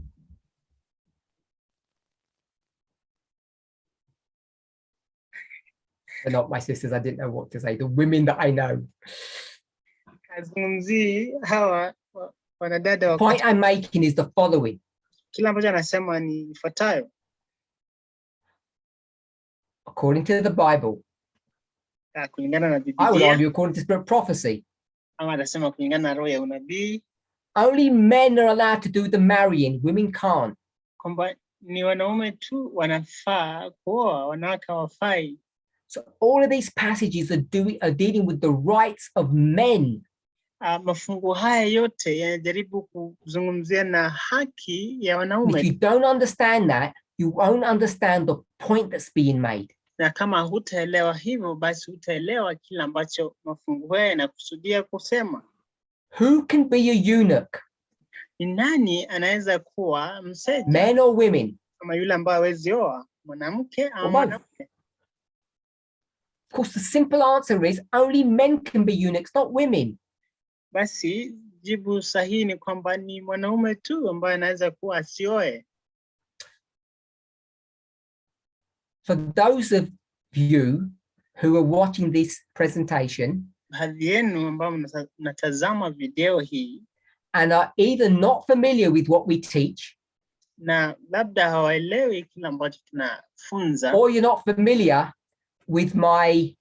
They're not my sisters. I didn't know what to say. The women that I know. Azungumzii hawa wanadada The point I'm making is the following. Kila ambacho anasema ni ifuatayo. According to the Bible, Kulingana na I would Biblia, argue according to spirit prophecy, ama anasema kulingana na roho ya unabii, only men are allowed to do the marrying. Women can't. kwamba ni wanaume tu wanafaa kuoa, wanawake hawafai. So all of these passages are dealing with the rights of men. Mafungu haya yote yanajaribu kuzungumzia na haki ya And wanaume. if you don't understand that, you won't understand the point that's being made. Na kama hutaelewa hivyo, basi hutaelewa kile ambacho mafungu haya yanakusudia kusema. Who can be a eunuch? Ni nani anaweza kuwa mseja? Men or women? Kama yule ambaye hawezi oa, mwanamke au Or both? mwanamke? Of course, the simple answer is only men can be eunuchs, not women. Basi jibu sahihi ni kwamba ni mwanaume tu ambaye anaweza kuwa asioe. For those of you who are watching this presentation Baadhi yenu ambao mnatazama video hii and are either not familiar with what we teach, na labda hawaelewi kile ambacho tunafunza, or you're not familiar with my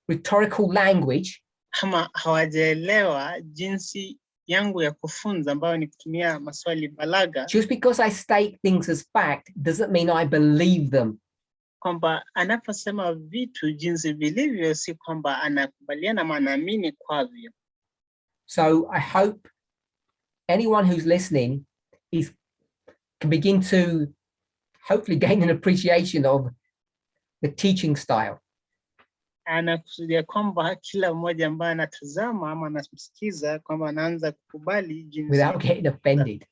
rhetorical language, ama hawajaelewa jinsi yangu ya kufunza ambayo ni kutumia maswali balagha, just because I state things as fact doesn't mean I believe them. kwamba anaposema vitu jinsi vilivyo si kwamba anakubaliana ama anaamini kwavyo. So I hope anyone who's listening can begin to hopefully gain an appreciation of the teaching style. Anakusudia kwamba kila mmoja ambaye anatazama ama anamsikiza kwamba anaanza kukubali jinsi. Without getting offended.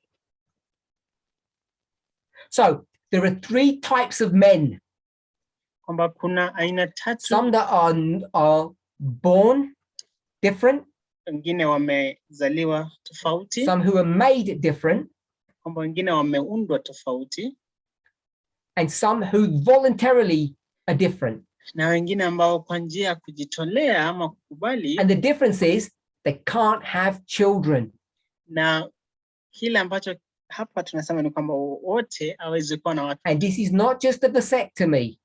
So there are 3 types of men. Kwamba kuna aina tatu. Some that are born different. Wengine wamezaliwa tofauti. Some who are made different. Kwamba wengine wameundwa tofauti. And some who voluntarily are different. Na wengine ambao kwa njia ya kujitolea ama kukubali. And the difference is they can't have children. Na kile ambacho hapa tunasema ni kwamba wote hawezi kuwa na watoto. And this is not just a vasectomy.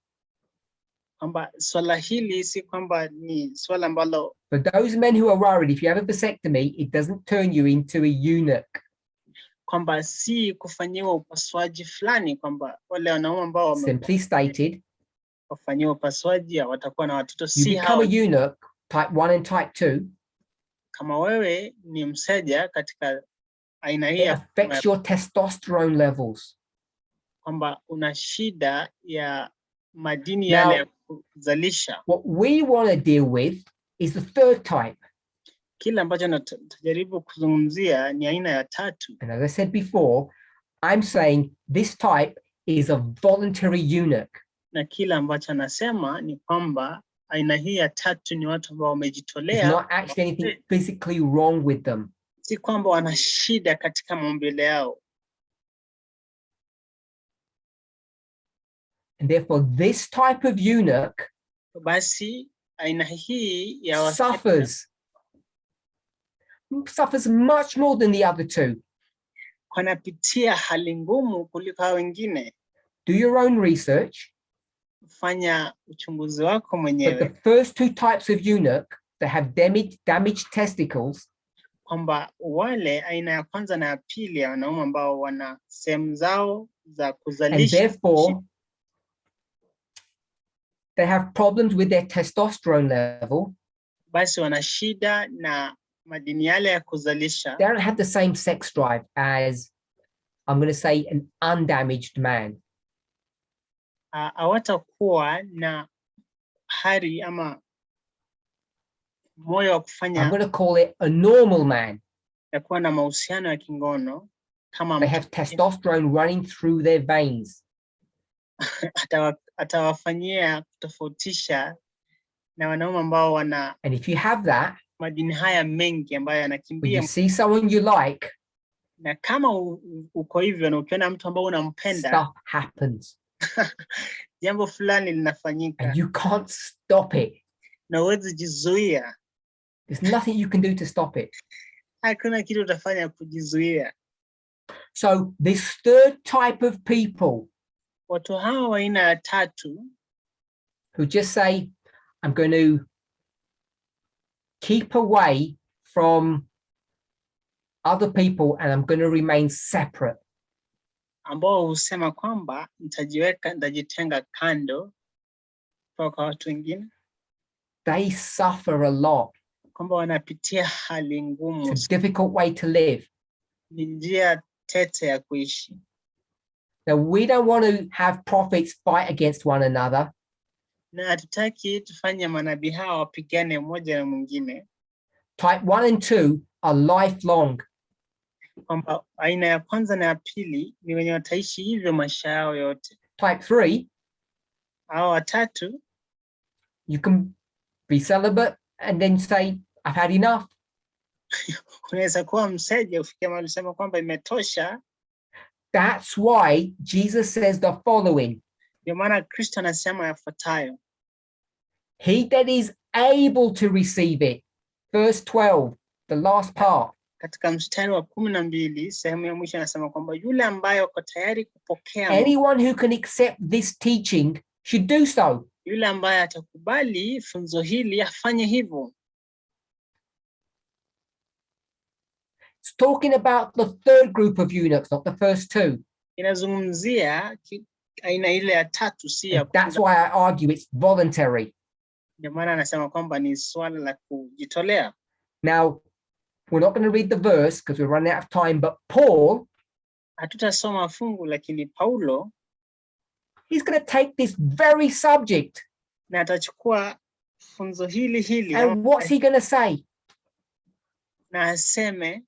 Kwamba swala hili si kwamba ni swala ambalo. For those men who are worried, if you have a vasectomy, it doesn't turn you into a eunuch. Kwamba si kufanyiwa upasuaji fulani, kwamba wale wanaume ambao simply stated, wafanyiwa upasuaji watakuwa na watoto. You Si become hao. a eunuch, type 1 and type 2. Kama wewe ni mseja katika aina hii, It affects your testosterone levels. kwamba una shida ya madini Now, yale ya kuzalisha. What we want to deal with is the 3rd type. Kile ambacho natajaribu kuzungumzia ni aina ya 3. And as I said before, I'm saying this type is a voluntary eunuch. Na kila ambacho anasema ni kwamba aina hii ya tatu ni watu ambao There's wamejitolea, not actually anything physically wrong with them. si kwamba wana shida katika maumbile yao. And therefore, this type of eunuch Basi aina hii ya suffers much more than the other two. wanapitia hali ngumu kuliko hao wengine. Do your own research. Fanya uchunguzi wako But mwenyewe the first two types of eunuch that have damaged testicles, kwamba wale aina ya kwanza na ya pili ya wanaume ambao wana sehemu zao za and kuzalisha, therefore they have problems with their testosterone level, basi wana shida na madini yale ya kuzalisha. they don't have the same sex drive as, I'm going to say, an undamaged man. Hawatakuwa na hari ama moyo wa I'm kufanya going to call it a normal man. ya kuwa na mahusiano ya kingono kama They have testosterone running through their veins. atawafanyia kutofautisha na wanaume ambao wana And if you have that, madini haya mengi ambayo when yanakimbia. you see someone you like, Na kama uko hivyo na ukiona mtu ambao unampenda, stuff happens jambo fulani linafanyika and you can't stop it. na huwezi jizuia. There's nothing you can do to stop it. Hakuna kitu utafanya kujizuia. So this third type of people Watu hawa wa aina ya tatu who just say, I'm going to keep away from other people and I'm going to remain separate. ambao husema kwamba nitajitenga kando kutoka watu wengine, They suffer a lot. kwamba wanapitia hali ngumu. It's a difficult way to live. Ni njia tete ya kuishi. Now, we don't want to have prophets fight against one another. Na hatutaki tufanye manabii hawa wapigane mmoja na mwingine. Type 1 and 2 are lifelong. Kwamba aina ya kwanza na ya pili ni wenye wataishi hivyo maisha yao yote. Type 3, Hao watatu, you can be celibate and then say, I've had enough. unaweza kuwa mseja ufikie mahali usema kwamba imetosha. That's why Jesus says the following. Ndio maana Kristo anasema yafuatayo. He that is able to receive it. Verse 12, the last part. Katika mstari wa 12 sehemu ya mwisho anasema kwamba yule ambaye uko tayari kupokea, Anyone who can accept this teaching should do so. yule ambaye atakubali funzo hili afanye hivyo. It's talking about the third group of eunuchs, not the first two. Inazungumzia aina ile ya tatu, si ya That's why I argue it's voluntary. Ndio maana anasema kwamba ni swala la kujitolea. Now, we're not going to read the verse because we're running out of time, but Paul, hatutasoma fungu, lakini Paulo, he's going to take this very subject. na atachukua funzo hili And what's he going to say? na aseme,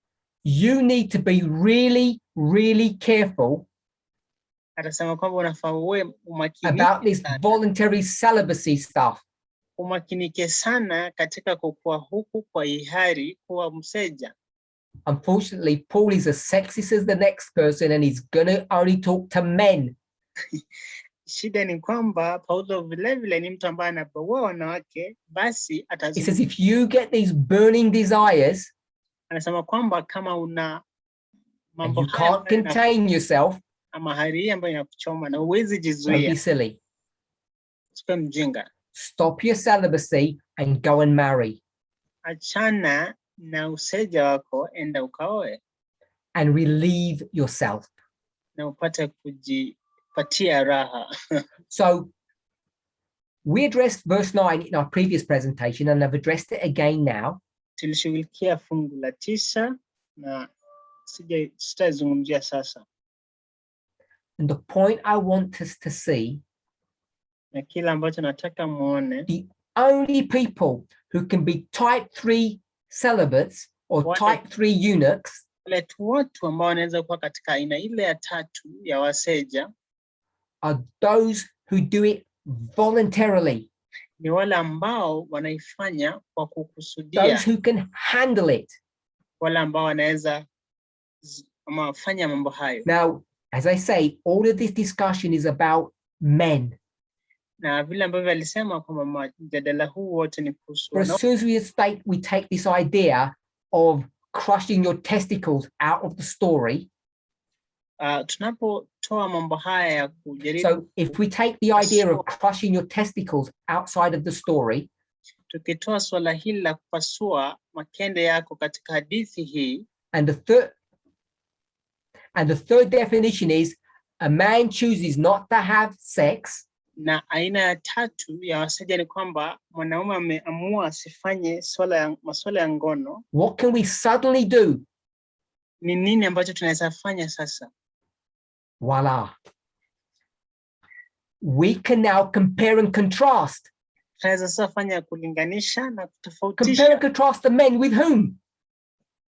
You need to be really, really careful atasema kwamba unafaa uwe about this voluntary celibacy stuff. umakinike sana katika kukua huku kwa hiari kuwa mseja. Unfortunately, Paul is as sexist as the next person and he's going to only talk to men. Shida ni kwamba Paulo vilevile ni mtu ambaye anabaua wanawake, basi He says if you get these burning desires anasema kwamba kama una and mambo you can't contain yourself, ama hari ambayo inakuchoma na uwezi don't jizuia, be silly. usiwe mjinga. Stop your celibacy and go and marry. Achana na useja wako, enda ukaoe And relieve yourself. na upate kujipatia raha. So we addressed verse 9 in our previous presentation and I've addressed it again now. Tulishughulikia fungu la 9 na sitazungumzia sasa. And the point I want us to see, Na kila ambacho nataka muone, the only people who can be type 3 celibates or type 3 eunuchs wale tu watu ambao wanaweza kuwa katika aina ile ya tatu ya waseja are those who do it voluntarily, ni wale ambao wanaifanya kwa kukusudia, those who can handle it. wale ambao wanaweza ama fanya mambo hayo. Now, as I say, all of this discussion is about men. Na vile ambavyo alisema kwamba mjadala huu wote ni kuhusu But as soon as we take this idea of crushing your testicles out of the story. Tunapotoa mambo haya ya kujaribu. So if we take the idea of crushing your testicles outside of the story, tukitoa swala hili la kupasua makende yako katika hadithi hii, and the third definition is a man chooses not to have sex. Na aina ya tatu ya waseja ni kwamba mwanaume ameamua asifanye masuala ya ngono. What can we suddenly do? Ni nini ambacho tunaweza fanya sasa? Voila. We can now compare and contrast. Tunaweza sasa fanya kulinganisha na kutofautisha. Compare and contrast the men with whom?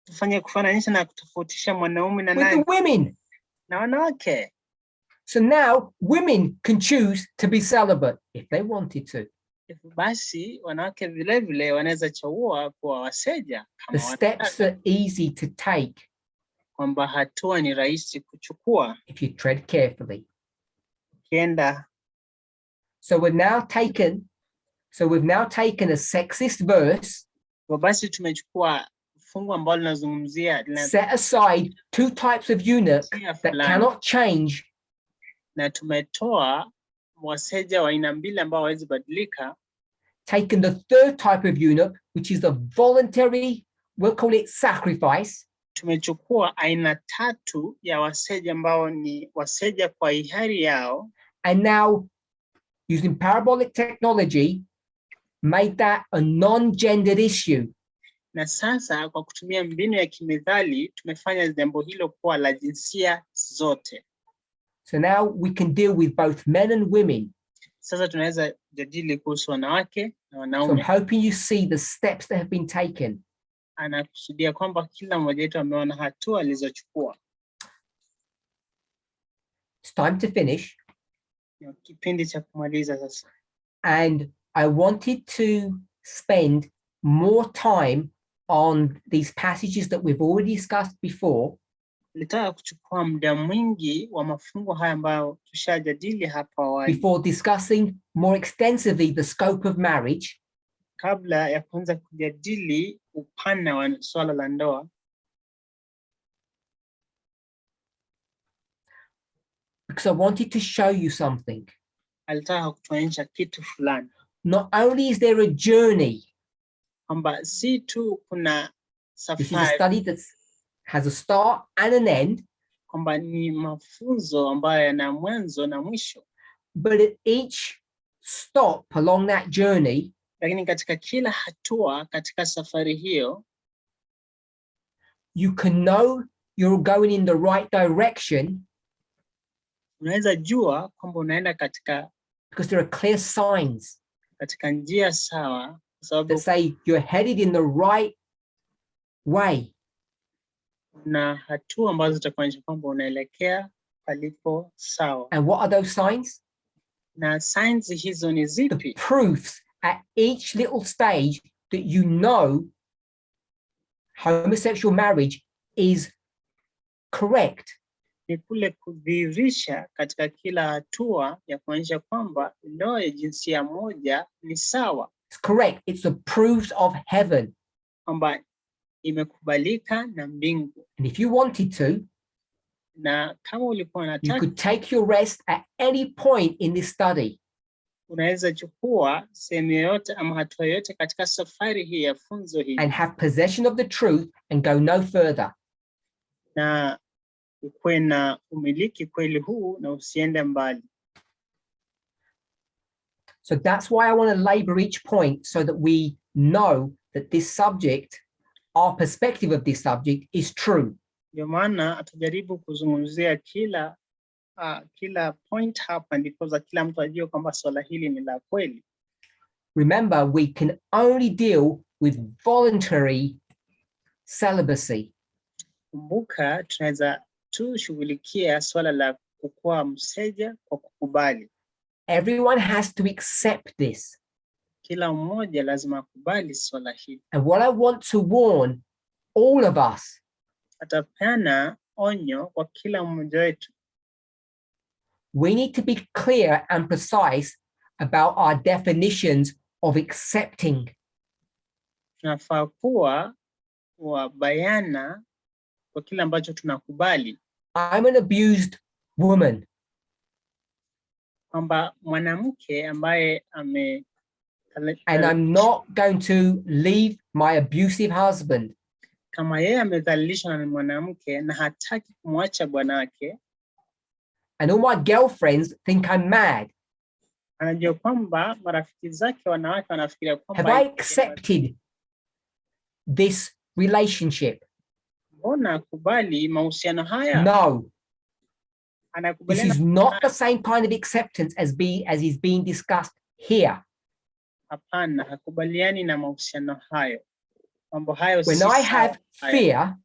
Tufanye kufananisha na kutofautisha mwanaume na nani? With the women. Na wanawake. So now women can choose to be celibate if they wanted to. Basi wanawake vile vile wanaweza chagua kuwa waseja kama the steps are easy to take. Kwamba hatua ni rahisi kuchukua. If you tread carefully. Kienda. So we've now taken a sexist verse. Basi tumechukua fungu ambalo linazungumzia set aside two types of eunuch that cannot change. Na tumetoa waseja wa aina mbili ambao hawezi badilika. Taken the third type of eunuch, which is the voluntary, we'll call it sacrifice. Tumechukua aina tatu ya waseja ambao ni waseja kwa hiari yao. And now, using parabolic technology, made that a non-gendered issue. Na sasa kwa kutumia mbinu ya kimethali tumefanya jambo hilo kuwa la jinsia zote. So now we can deal with both men and women. Sasa tunaweza jadili kuhusu wanawake na wanaume. So I'm hoping you see the steps that have been taken. Anakusudia kwamba kila mmoja wetu ameona hatua alizochukua. It's time to finish. Kipindi cha kumaliza sasa. And I wanted to spend more time on these passages that we've already discussed before. Nitaka kuchukua muda mwingi wa mafungo haya ambayo tushajadili hapa awali. Before discussing more extensively the scope of marriage. Kabla ya kuanza kujadili upana wa swala la ndoa. Because I wanted to show you something. Alitaka kutuonyesha kitu fulani. Not only is there a journey. Kwamba si tu kuna safari. This is a study that has a start and an end. Kwamba ni mafunzo ambayo yana mwanzo na mwisho. But at each stop along that journey, lakini katika kila hatua katika safari hiyo, you can know you're going in the right direction. Unaweza jua kwamba unaenda katika, because there are clear signs katika njia sawa, sababu that say you're headed in the right way. Na hatua ambazo zitakuonyesha kwamba unaelekea palipo sawa. And what are those signs? Na signs hizo ni zipi? The proofs at each little stage that you know homosexual marriage is correct. Ni kule kudhihirisha katika kila hatua ya kuonyesha kwamba ndoa ya jinsia moja ni sawa. It's correct. It's approved of heaven. Kwamba imekubalika na mbingu. And if you wanted to, na kama ulikuwa unataka, you could take your rest at any point in this study. Unaweza chukua sehemu yoyote ama hatua yoyote katika safari hii ya funzo hii. And have possession of the truth and go no further. Na ukuwe na umiliki kweli huu na usiende mbali. So that's why I want to labor each point so that we know that this subject, our perspective of this subject is true. Ndio maana atajaribu kuzungumzia kila point hapa ndipo kila mtu ajue kwamba swala hili ni la kweli. Remember, we can only deal with voluntary celibacy. Kumbuka tunaweza tu shughulikia swala la kukuwa mseja kwa kukubali. Everyone has to accept this. Kila mmoja lazima akubali swala hili. And what I want to warn all of us, Atapeana onyo kwa kila mmoja wetu. we need to be clear and precise about our definitions of accepting. Tunafaa kuwa bayana kwa kile ambacho tunakubali. I'm an abused woman. Kwamba mwanamke ambaye and I'm not going to leave my abusive husband. Kama yeye amedhalilishwa na mwanamke na hataki kumwacha bwanake. And all my girlfriends think I'm mad. Anajua kwamba marafiki zake wanawake wanafikiria kwamba have I accepted this relationship? Mbona kubali mahusiano haya? No. This is not the same kind of acceptance as is being discussed here. Hapana, hakubaliani na mahusiano hayo. Mambo hayo when I have fear,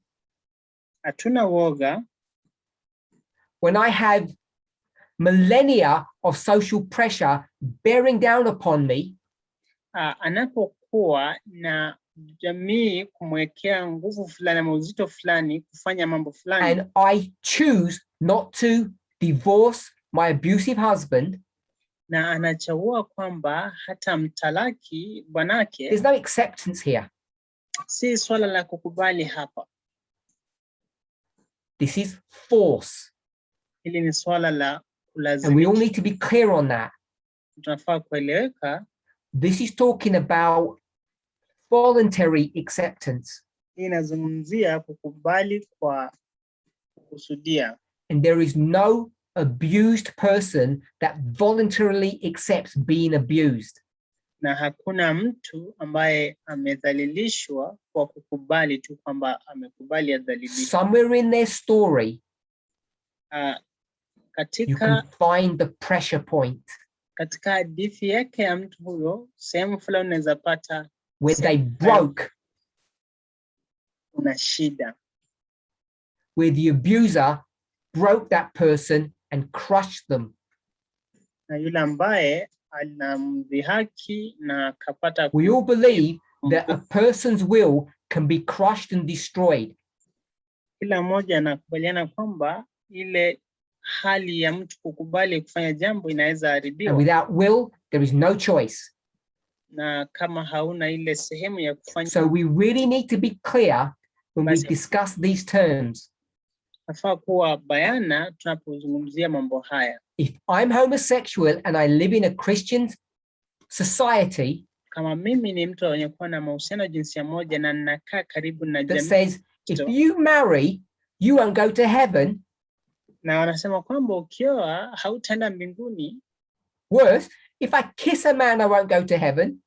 hatuna woga. When I have millennia of social pressure bearing down upon me, anapokuwa na jamii kumwekea nguvu fulani ama uzito fulani kufanya mambo fulani, and I choose not to divorce my abusive husband, na anachagua kwamba hata mtalaki bwanake, there's no acceptance here. Si swala la kukubali hapa. This is force. Hili ni swala la kulazimisha. And we all need to be clear on that. Tunafaa kueleweka. This is talking about voluntary acceptance. Inazungumzia kukubali kwa kusudia. And there is no abused person that voluntarily accepts being abused. Na hakuna mtu ambaye amedhalilishwa kwa kukubali tu kwamba amekubali adhalilishwe. Somewhere in their story, katika, you can find the pressure point. Katika hadithi yake ya mtu huyo, sehemu fulani unaweza pata where they broke, una shida, where the abuser broke that person and crushed them. Na yule ambaye anamdhihaki na akapata. We all believe that a person's will can be crushed and destroyed. Kila mmoja anakubaliana kwamba ile hali ya mtu kukubali kufanya jambo inaweza haribiwa. And without will, there is no choice. Na kama hauna ile sehemu ya kufanya. So we really need to be clear when we discuss these terms. Nafaa kuwa bayana tunapozungumzia mambo haya. If I'm homosexual and I live in a Christian society, kama mimi ni mtu mwenye kuwa na mahusiano jinsia moja na ninakaa karibu na jamii that says if you marry, you won't go to heaven. Na wanasema kwamba ukioa hautaenda mbinguni. Worse, if I kiss a man, I won't go to heaven.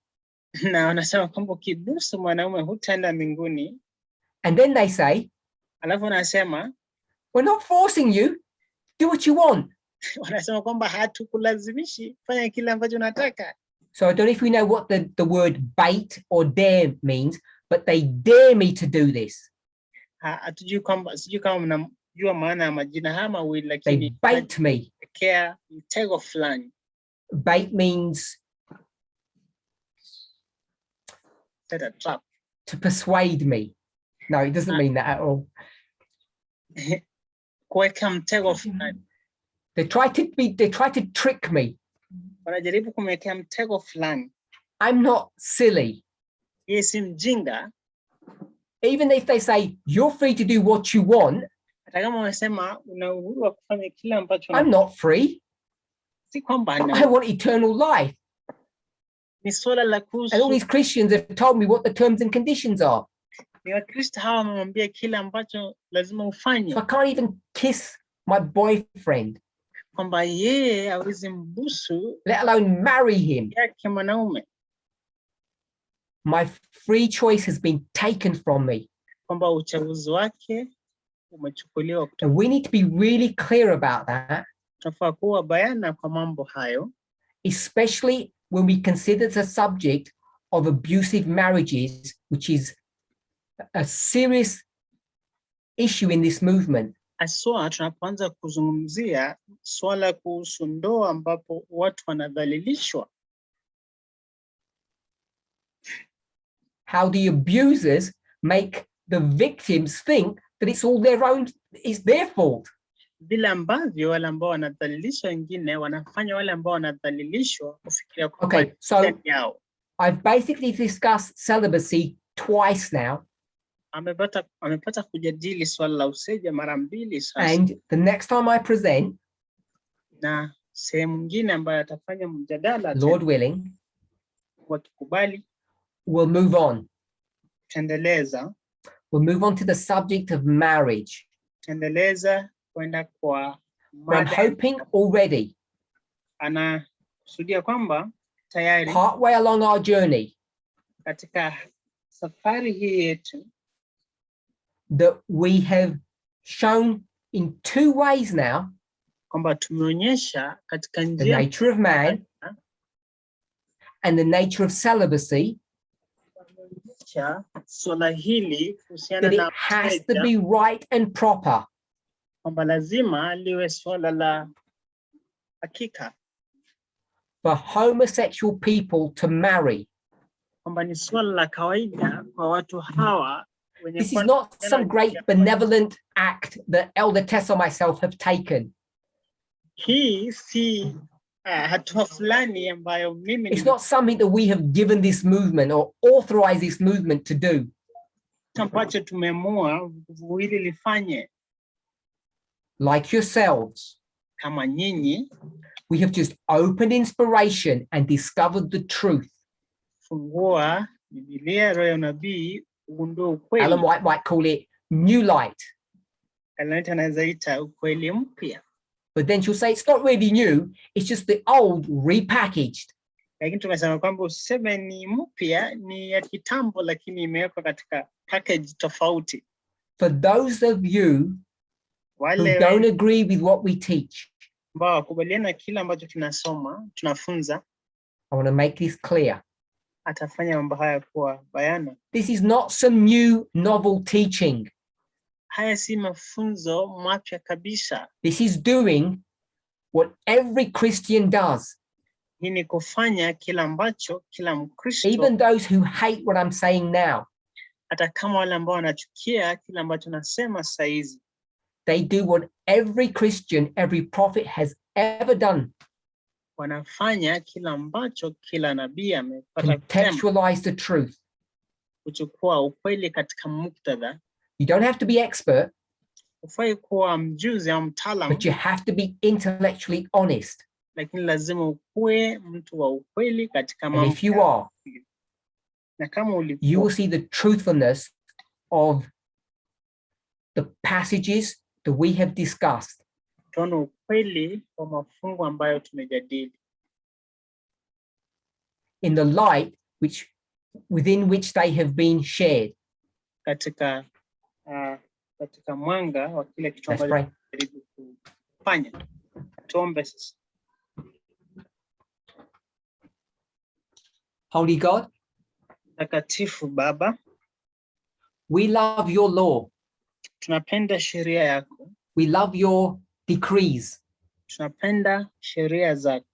Na wanasema kwamba ukibusu mwanaume hutaenda mbinguni. And then they say, alafu wanasema, we're not forcing you, do what you want. Wanasema kwamba hatukulazimishi, fanya kile ambacho unataka. So I don't know if we know what the word bait or dare means, but they dare me to do this. Hatujui kwamba, sijui kama mnajua maana ya majina haya mawili, lakini they bait me. Kea mtego fulani. Bait means set a trap. To persuade me. No, it doesn't mean that at all. Kuweka mtego fulani. They try to trick me. Wanajaribu kumwekea mtego fulani. I'm not silly. Yeye si mjinga. Even if they say you're free to do what you want, hata kama wanasema una uhuru wa kufanya kile ambacho I'm not free. Si kwamba I want eternal life. Ni swala la kuhusu. And all these Christians have told me what the terms and conditions are. Ni Wakristo hawa wamemwambia kile ambacho lazima ufanye. So I can't even kiss my boyfriend. Kwamba yeye hawezi mbusu, let alone marry him. Yake mwanaume. My free choice has been taken from me. Kwamba uchaguzi wake umechukuliwa. And we need to be really clear about that. Tunafaa kuwa bayana kwa mambo hayo. Especially when we consider the subject of abusive marriages, which is a serious issue in this movement. Aswa tunapoanza kuzungumzia swala kuhusu ndoa ambapo watu wanadhalilishwa. How the abusers make the victims think that it's all their own, it's their fault. Vile ambavyo wale ambao wanadhalilisha wengine wanafanya wale ambao wanadhalilishwa kufikiria kwamba Okay, so yao. I've basically discussed celibacy twice now. Amepata kujadili swala la useja mara mbili sasa. And the next time I present, na sehemu nyingine ambayo atafanya mjadala, Lord willing, wakikubali, we'll move on. Tendeleza. We'll move on to the subject of marriage. Tendeleza kwenda kwa I'm hoping already, anakusudia kwamba tayari partway along our journey, katika safari hii yetu, that we have shown in two ways now kwamba tumeonyesha katika the njia nature of man and the nature of celibacy, swala hili kuhusiana that it na has to be right and proper. Kwamba lazima liwe swala la hakika For homosexual people to marry. Kwamba ni swala la kawaida kwa watu hawa. This is not some great benevolent act that Elder Tess or myself have taken. Hii si hatua fulani ambayo mimi it's not something that we have given this movement or authorized this movement to do. ambacho tumeamua hili lifanye. Like yourselves, Kama nyinyi, we have just opened inspiration and discovered the truth. Fungua Biblia, roho ya unabii, ugundue ukweli. Ellen White might call it new light. Anaweza ita ukweli mpya. But then she'll say it's not really new, it's just the old repackaged. Lakini tumesema kwamba useme ni mpya, ni ya kitambo lakini imewekwa katika package tofauti. For those of you who don't agree with what we teach, ambao wakubaliana kila ambacho tunasoma, tunafunza, I want to make this clear. Atafanya mambo haya kuwa bayana. This is not some new novel teaching. Haya si mafunzo mapya kabisa. This is doing what every Christian does. Hii ni kufanya kila ambacho kila Mkristo, even those who hate what I'm saying now, hata kama wale ambao wanachukia kila ambacho nasema sasa hizi, they do what every Christian, every prophet has ever done. Wanafanya kila ambacho kila nabii amepata contextualize the truth. Kuchukua ukweli katika muktadha. You don't have to be expert, hufai kuwa mjuzi au mtaalamu, but you have to be intellectually honest. Lakini lazima ukuwe mtu wa ukweli katika mambo. And if you are, na kama ulikuwa, you will see the truthfulness of the passages that we have discussed. Tuone ukweli wa mafungu ambayo tumejadili. In the light within which they have been shared. Katika mwanga wa kile kitu ambacho tunajaribu kufanya. Tuombe sasa. Holy God, Takatifu Baba, we love your law. Tunapenda sheria yako. We love your decrees. Tunapenda sheria zako.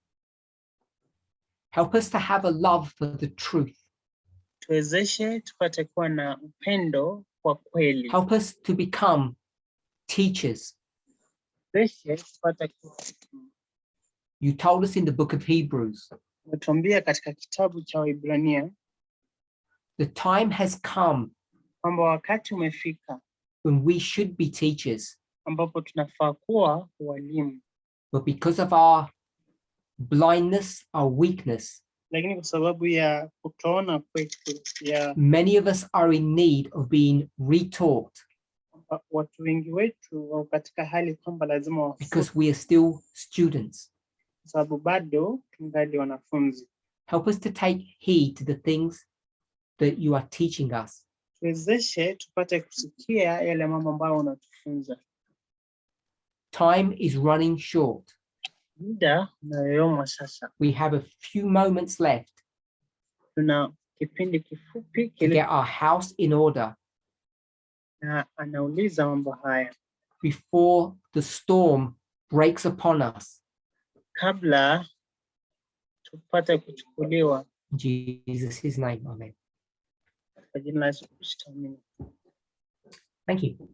Help us to have a love for the truth. Tuwezeshe tupate kuwa na upendo kwa kweli. Help us to become teachers. Tuwezeshe tupate kuwa. You told us in the book of Hebrews. Umetuambia katika kitabu cha Waebrania. The time has come. Kwamba wakati umefika. When we should be teachers. Ambapo tunafaa kuwa walimu. But because of our blindness, our weakness, lakini kwa sababu ya kutoona kwetu, many of us are in need of being retaught. Watu wengi wetu wako katika hali kwamba lazima because we are still students. Sababu bado tungali wanafunzi. Help us to take heed to the things that you are teaching us. Tuwezeshe tupate kusikia yale mambo ambayo unatufunza. Time is running short. Muda unayoyoma sasa. We have a few moments left. Tuna kipindi kifupi to get our house in order. Na anauliza mambo haya. before the storm breaks upon us. kabla tupate kuchukuliwa. In Jesus' name, amen. Kwa jina la Yesu Kristo, amina. Thank you.